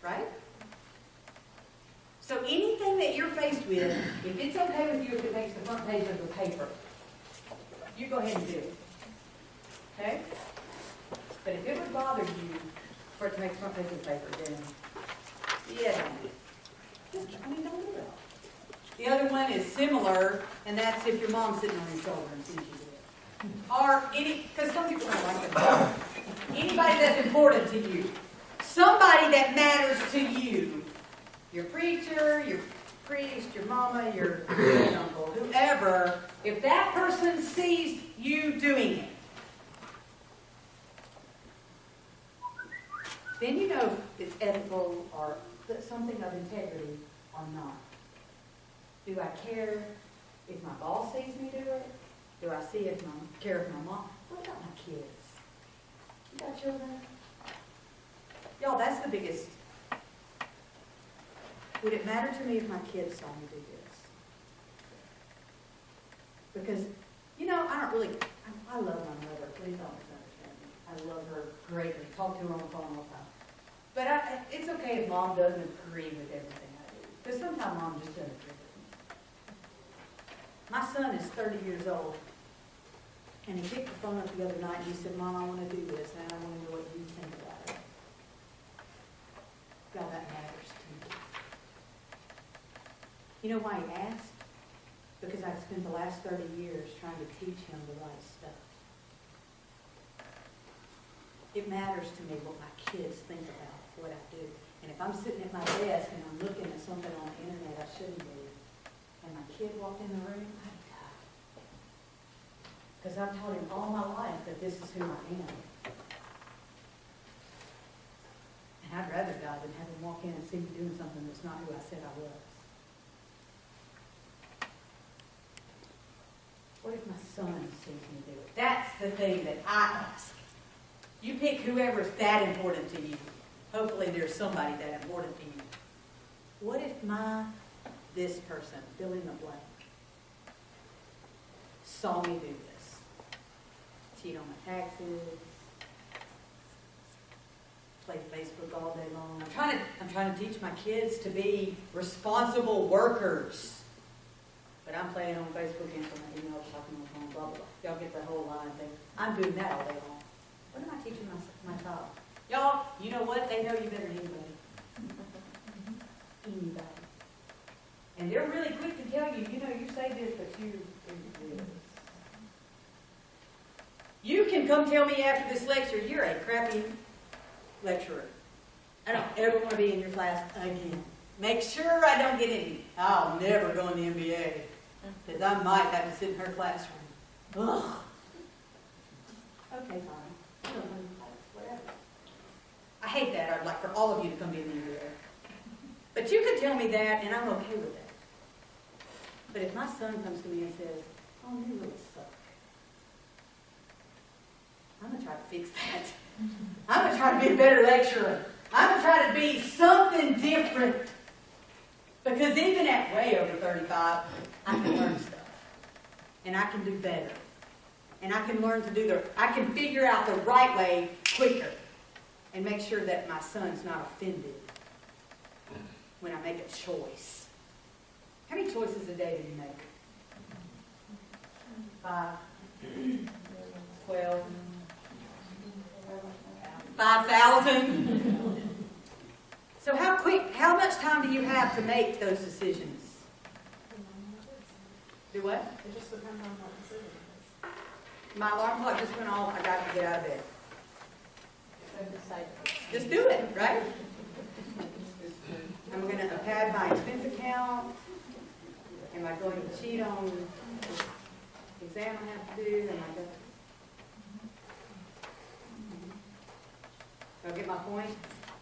Right? So anything that you're faced with, if it's okay with you if it makes the front page of the paper, you go ahead and do it. Okay? But if it would bother you for it to make the front page of the paper, then yeah, don't do it. Just, don't do it. The other one is similar, and that's if your mom's sitting on your shoulder and sees you do it. Or because some people don't like that. Anybody that's important to you. Somebody that matters to you. Your preacher, your priest, your mama, your uncle, whoever, if that person sees you doing it, then you know if it's ethical or something of integrity or not. Do I care if my boss sees me do it? Do I care if my mom? What about my kids? You got children? Y'all, that's the biggest. Would it matter to me if my kids saw me do this? Because, I love my mother. Please don't misunderstand me. I love her greatly. Talk to her on the phone all the time. But it's okay if Mom doesn't agree with everything I do. Because sometimes Mom just doesn't agree with me. My son is 30 years old. And he picked the phone up the other night and he said, Mom, I want to do this and I want to know what you think about it. Y'all, that matters to me. You know why he asked? Because I've spent the last 30 years trying to teach him the right stuff. It matters to me what my kids think about what I do. And if I'm sitting at my desk and I'm looking at something on the internet I shouldn't be, and my kid walked in the room, I'd die. Because I've taught him all my life that this is who I am. And I'd rather die than have him walk in and see me doing something that's not who I said I was. What if my son sees me do it? That's the thing that I ask. You pick whoever's that important to you. Hopefully there's somebody that important to you. What if this person, fill in the blank, saw me do this? Cheat on my taxes, play Facebook all day long. I'm trying to teach my kids to be responsible workers. But I'm playing on Facebook, answering my emails, talking on the phone, blah, blah, blah. Y'all get the whole line thing. I'm doing that all day long. What am I teaching my child? Y'all, you know what? They know you better than anybody. Anybody. And they're really quick to tell you, you say this, but you do this. You can come tell me after this lecture, you're a crappy lecturer. I don't ever want to be in your class again. Make sure I don't get any. I'll never go in the MBA. Because I might have to sit in her classroom. Ugh. Okay, fine. Whatever. I hate that. I'd like for all of you to come be in the MBA. But you could tell me that, and I'm okay with that. But if my son comes to me and says, oh, you really suck, I'm going to try to fix that. I'm going to try to be a better lecturer. I'm going to try to be something different. Because even at way over 35, I can learn stuff. And I can do better. And I can learn to do I can figure out the right way quicker. And make sure that my son's not offended when I make a choice. How many choices a day do you make? 5. 12. 5,000. So how much time do you have to make those decisions? Do what? It just depends on what decision it is. My alarm clock just went off, I got to get out of bed. So decide. Just do it, right? I'm going to pad my expense account. Am I going to cheat on the exam I have to do? Am I going to... get my point?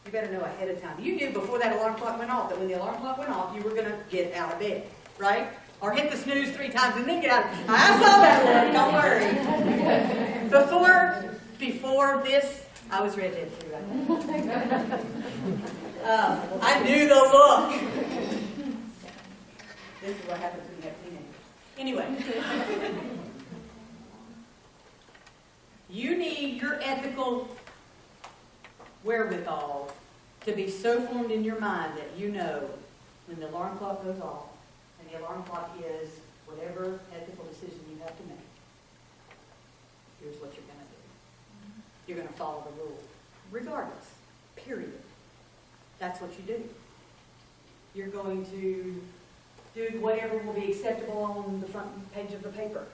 You better know ahead of time. You knew before that alarm clock went off that when the alarm clock went off, you were going to get out of bed, right? Or hit the snooze 3 times and then get out. I saw that one, don't worry. Before this, I was redheaded too, right? I knew the look. This is what happens when you have teenagers. Anyway. You need your ethical wherewithal to be so formed in your mind that you know when the alarm clock goes off, and the alarm clock is whatever ethical decision you have to make. Here's what you're going to do. You're going to follow the rule, regardless, period. That's what you do. You're going to do whatever will be acceptable on the front page of the paper.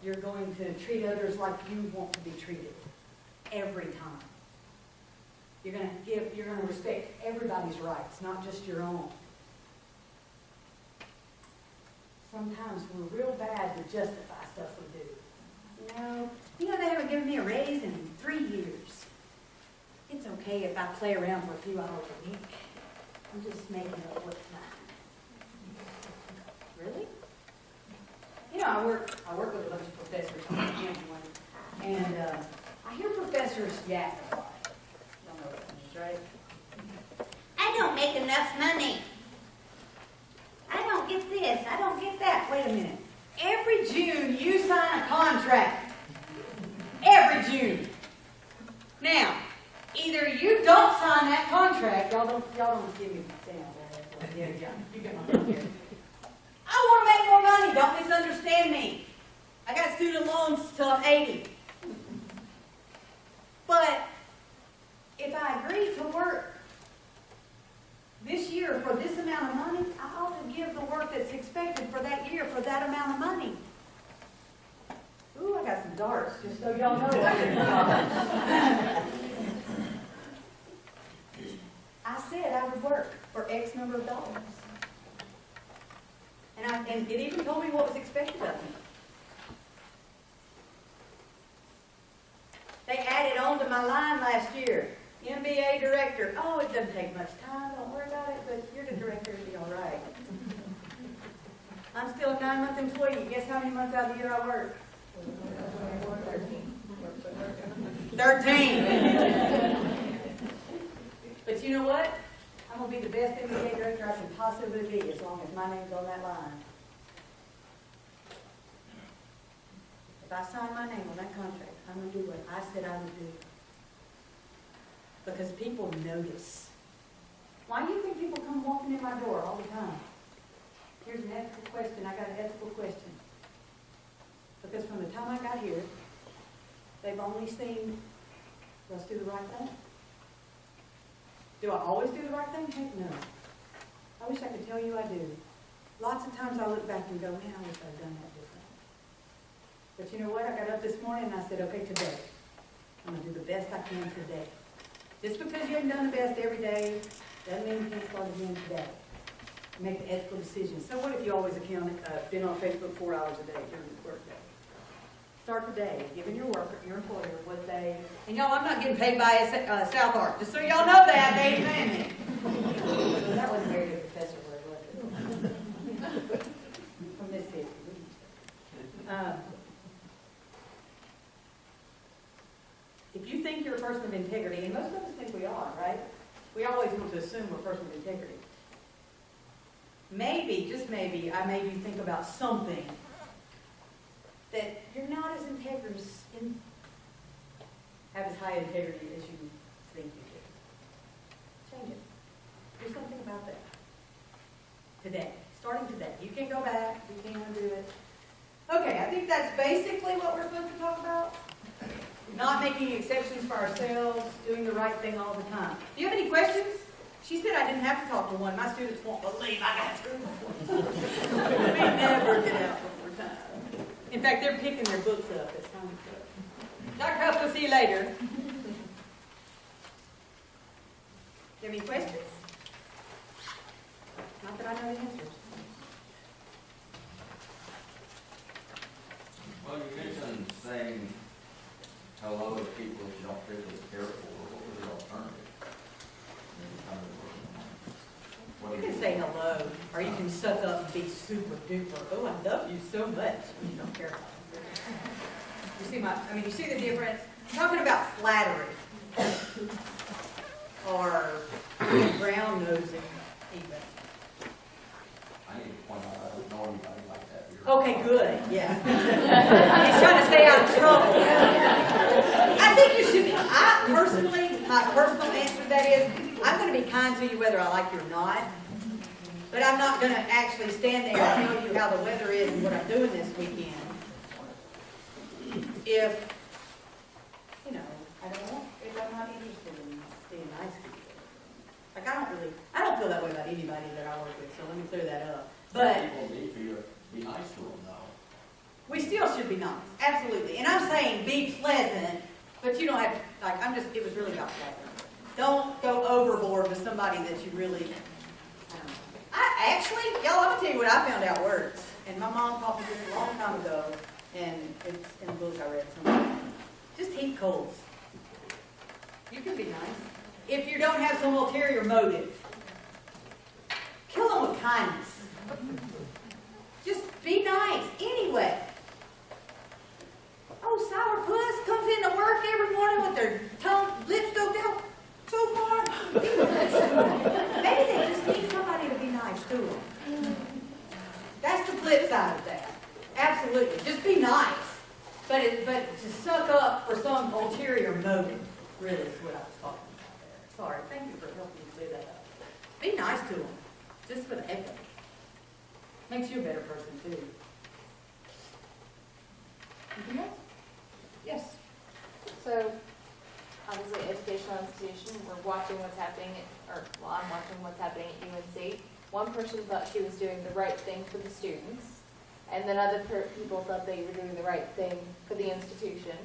You're going to treat others like you want to be treated every time. You're going to respect everybody's rights, not just your own. Sometimes we're real bad to justify stuff we do. They haven't given me a raise in 3 years. It's okay if I play around for a few hours a week. I'm just making up what's mine. Really? I work with a bunch of professors on the campus, and I hear professors yak a lot. Y'all know what that means, right? I don't make enough money. I don't get this. I don't get that. Wait a minute. Every June you sign a contract. Every June. Now, either you don't sign that contract. Y'all don't give me down. Yeah, you get my point here. I want to make more money. Don't misunderstand me. I got student loans till I'm 80. But if I agree to work this year for this amount of money, I ought to give the work that's expected for that year for that amount of money. Ooh, I got some darts, just so y'all know. I said I would work for X number of dollars. And it even told me what was expected of me. They added on to my line last year. MBA director. Oh, it doesn't take much time. Don't worry about it, but you're the director. It'll be all right. I'm still a 9-month employee. Guess how many months out of the year I work? 13. But you know what? I'm going to be the best MBA director I can possibly be as long as my name's on that line. If I sign my name on that contract, I'm going to do what I said I would do. Because people notice. Why do you think people come walking in my door all the time? Here's an ethical question. I got an ethical question. Because from the time I got here, they've only seen, let's do the right thing. Do I always do the right thing? Heck no. I wish I could tell you I do. Lots of times I look back and go, man, I wish I'd done that different. But you know what? I got up this morning and I said, okay, today. I'm going to do the best I can today. Just because you haven't done the best every day doesn't mean you can't start again today. Make the ethical decisions. So what if you always been on Facebook 4 hours a day during the work day? Start the day, giving your employer what they, and y'all, I'm not getting paid by South Ark, just so y'all know that, they ain't paying me. Well, that wasn't a very good professor word, was it? From Mississippi. If you think you're a person of integrity, and most of us think we are, right? We always want to assume we're a person of integrity. Maybe, just maybe, I made you think about something that you're not as integrous in, have as high integrity as you think you do. Change it. Do something about that. Today. Starting today. You can go back. You can undo it. Okay. Okay, I think that's basically what we're supposed to talk about. Not making exceptions for ourselves, doing the right thing all the time. Do you have any questions? She said I didn't have to talk to one. My students won't believe I got through before. We never get out before time. In fact, they're picking their books up at time. Dr. Hough, we'll see you later. Do you have any questions? Not that I know the answers. Well, you mentioned saying hello to people if you don't particularly care for, what was the alternative? What You do can say hello, or you can suck up and be super duper. Oh, I love you so much. You don't care about it. You see you see the difference? I'm talking about flattery. Or brown nosing even. I need to point out, I don't know anybody like that here. Okay, good, yeah. He's trying to stay out of trouble. I think you should be, my personal answer to that is, I'm going to be kind to you whether I like you or not. But I'm not going to actually stand there and tell you how the weather is and what I'm doing this weekend. If, if I'm not interested in being nice to you. Like, I don't feel that way about anybody that I work with, so let me clear that up. But People need for you to be nice to them, though. we still should be nice, absolutely. And I'm saying be pleasant, but you don't have, it was really about pleasant. Don't go overboard with somebody that you really, I'm going to tell you what I found out works. And my mom taught me this a long time ago, and it's in a book I read somewhere. Just heap coals. You can be nice. If you don't have some ulterior motive, kill them with kindness. Just be nice anyway. Oh, sourpuss comes into work every morning with their lips stoked out so far. Maybe they just need somebody to be nice to them. That's the flip side of that. Absolutely. Just be nice. But to suck up for some ulterior motive really is what I was talking about there. Sorry. Thank you for helping me clear that up. Be nice to them. Just for the heck of it. Makes you a better person, too. Anything else? Yes. So, obviously, educational institution, we're watching what's happening, I'm watching what's happening at UNC. One person thought she was doing the right thing for the students, and then other people thought they were doing the right thing for the institution,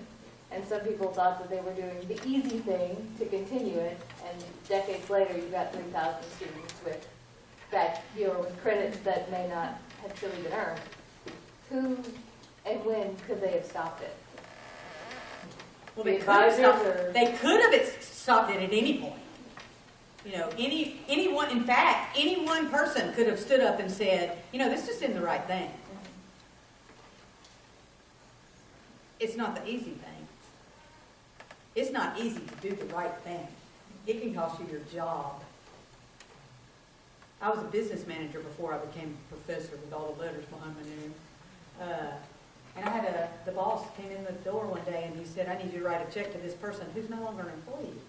and some people thought that they were doing the easy thing to continue it, and decades later, you've got 3,000 students with with credits that may not have truly been earned. Who and when could they have stopped it? Well, The they could have advisors stopped, or- they could have stopped it at any point. Anyone, in fact, any one person could have stood up and said, this just isn't the right thing. It's not the easy thing. It's not easy to do the right thing. It can cost you your job. I was a business manager before I became a professor with all the letters behind my name. And I had the boss came in the door one day and he said, I need you to write a check to this person who's no longer an employee.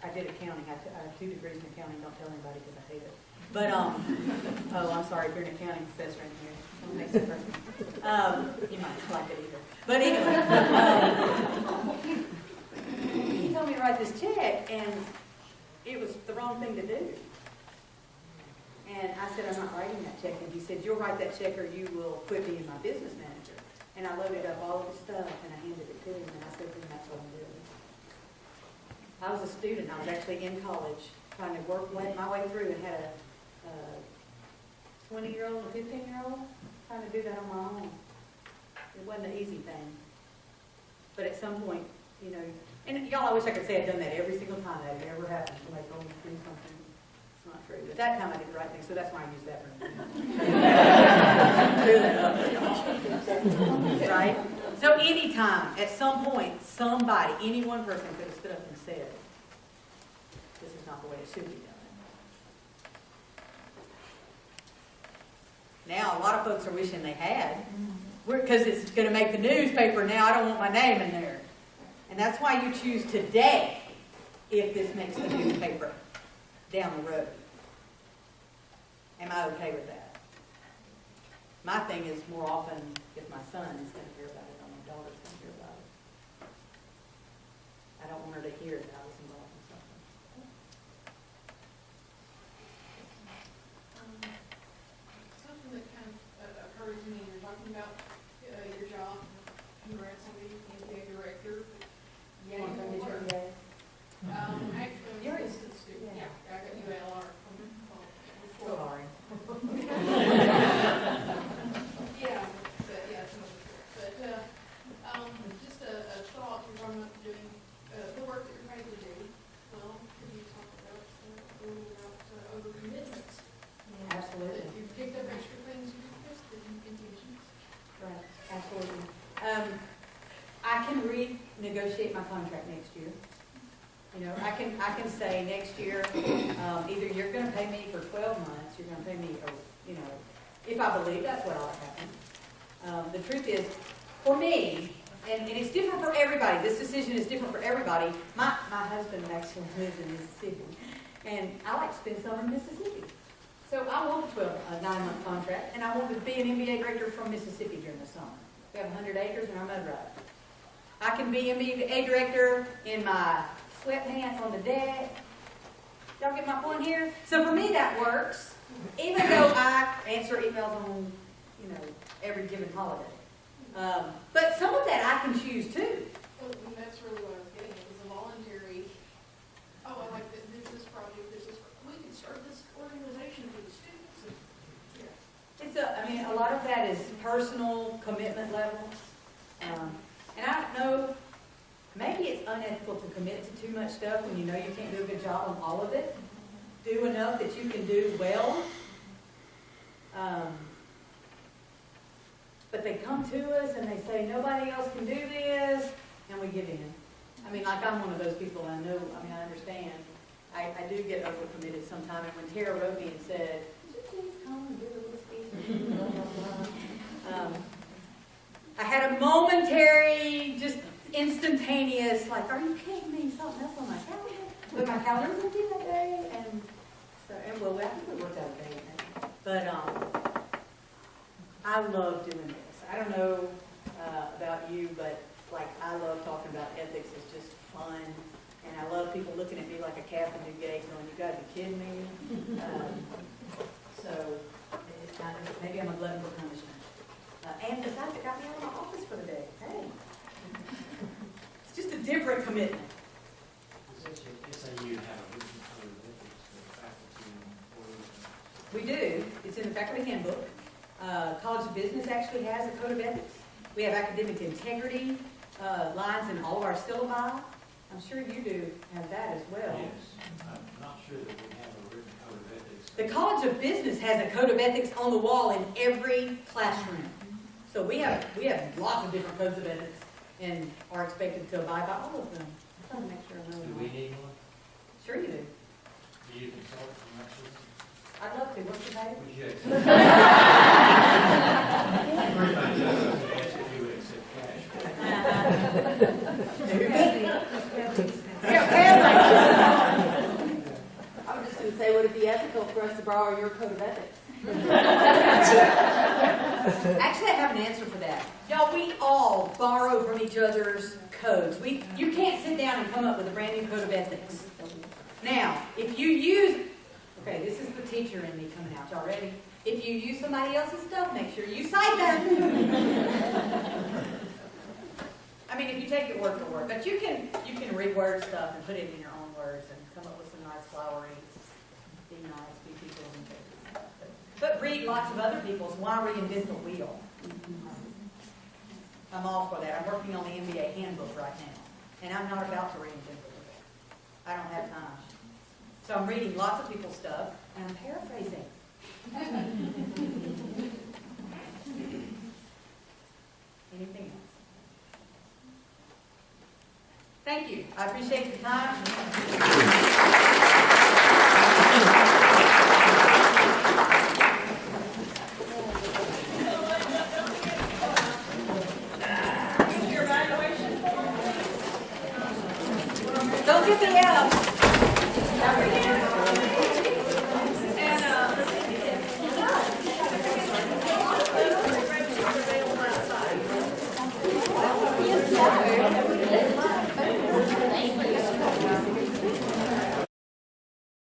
I did accounting. I have 2 degrees in accounting. Don't tell anybody because I hate it. But, I'm sorry if you're an accounting professor in here. Don't make it personal. You might not like it either. But anyway, he told me to write this check and it was the wrong thing to do. And I said, I'm not writing that check. And he said, you'll write that check or you will quit being my business manager. And I loaded up all of his stuff and I handed it to him and I said to him, that's what I'm doing. I was a student. I was actually in college trying to work my way through and had a 20-year-old and a 15-year-old trying to do that on my own. It wasn't an easy thing. But at some point, and y'all, I wish I could say I'd done that every single time that had ever happened. Somebody told me to do something. It's not true. But that time I did the right thing, so that's why I use that for right? So anytime, at some point, somebody, any one person could have stood up and said, this is not the way it should be done. Now, a lot of folks are wishing they had, because it's going to make the newspaper now. I don't want my name in there. And that's why you choose today if this makes the newspaper down the road. Am I okay with that? My thing is more often if my son is gonna hear about it or my daughter's gonna hear about it. I don't want her to hear that I was involved in something. Something that kind of occurred to me, you're talking about your job, you were at somebody, NBA director. You want to come get your day? Actually, You're- assistant student, yeah, I got ULR from before. Sorry. Yeah, but, yeah, some of it. But, just a thought, you're talking about doing, the work that you're trying to do. Well, could you talk about, a little about, overcommitments? Absolutely. That you've picked up extra things you requested in conditions. Right, absolutely. I can renegotiate my contract next year. You know, I can say next year, either you're gonna pay me for 12 months, you're gonna pay me, or, you know, if I believe that's what ought to happen. The truth is, for me, and it's different for everybody, this decision is different for everybody. My husband actually lives in Mississippi, and I like to spend summer in Mississippi. So I want a 9-month contract, and I want to be an NBA director from Mississippi during the summer. We have 100 acres and our mud ride. I can be NBA director in my sweatpants on the deck. Y'all get my point here? So for me, that works, even though I answer emails on, you know, every given holiday. But some of that I can choose too. Well, and that's really what I was getting at, is a voluntary, oh, I like this, project, we can start this organization for the students, and, yeah. I mean, a lot of that is personal commitment level. And I don't know, maybe it's unethical to commit to too much stuff when you know you can't do a good job on all of it. Do enough that you can do well. But they come to us and they say, nobody else can do this, and we give in. I mean, like, I'm one of those people, I know, I mean, I understand. I do get overcommitted sometime, and when Tara wrote me and said, "Could you please come and do a little speech?" Blah, blah, blah. I had a momentary, just instantaneous, like, are you kidding me? Something else on my calendar. But my calendar's empty that day, and so, and well, I think it worked out okay. But I love doing this. I don't know about you, but like, I love talking about ethics. It's just fun. And I love people looking at me like a calf in New Gate going, you gotta be kidding me. So maybe I'm a glutton for punishment. And besides, it got me out of my office for the day. Hey. It's just a different commitment. SAU have a written code of ethics for faculty and employees. We do. It's in the faculty handbook. College of Business actually has a code of ethics. We have academic integrity lines in all of our syllabi. I'm sure you do have that as well. Yes, I'm not sure that we have a written code of ethics. The College of Business has a code of ethics on the wall in every classroom. So we have lots of different codes of ethics and are expected to abide by all of them. I want to make sure I know. Do we need one? Sure you do. Do you consult from that system? I'd love to. What's your name? Would you accept? Ask if you would accept I was just gonna say, would it be ethical for us to borrow your code of ethics? Actually, I have an answer for that. Y'all, we all borrow from each other's codes. You can't sit down and come up with a brand new code of ethics. Now, if you use, okay, this is the teacher in me coming out. Y'all ready? If you use somebody else's stuff, make sure you cite them. I mean, if you take it word for word, but you can reword stuff and put it in your own words and come up with some nice flowery, be nice, be people and things. But read lots of other people's. Why reinvent the wheel? I'm all for that. I'm working on the MBA handbook right now, and I'm not about to reinvent the wheel. I don't have time. So I'm reading lots of people's stuff, and I'm paraphrasing. Anything else? Thank you. I appreciate your time. Your evaluation form? Don't get me out.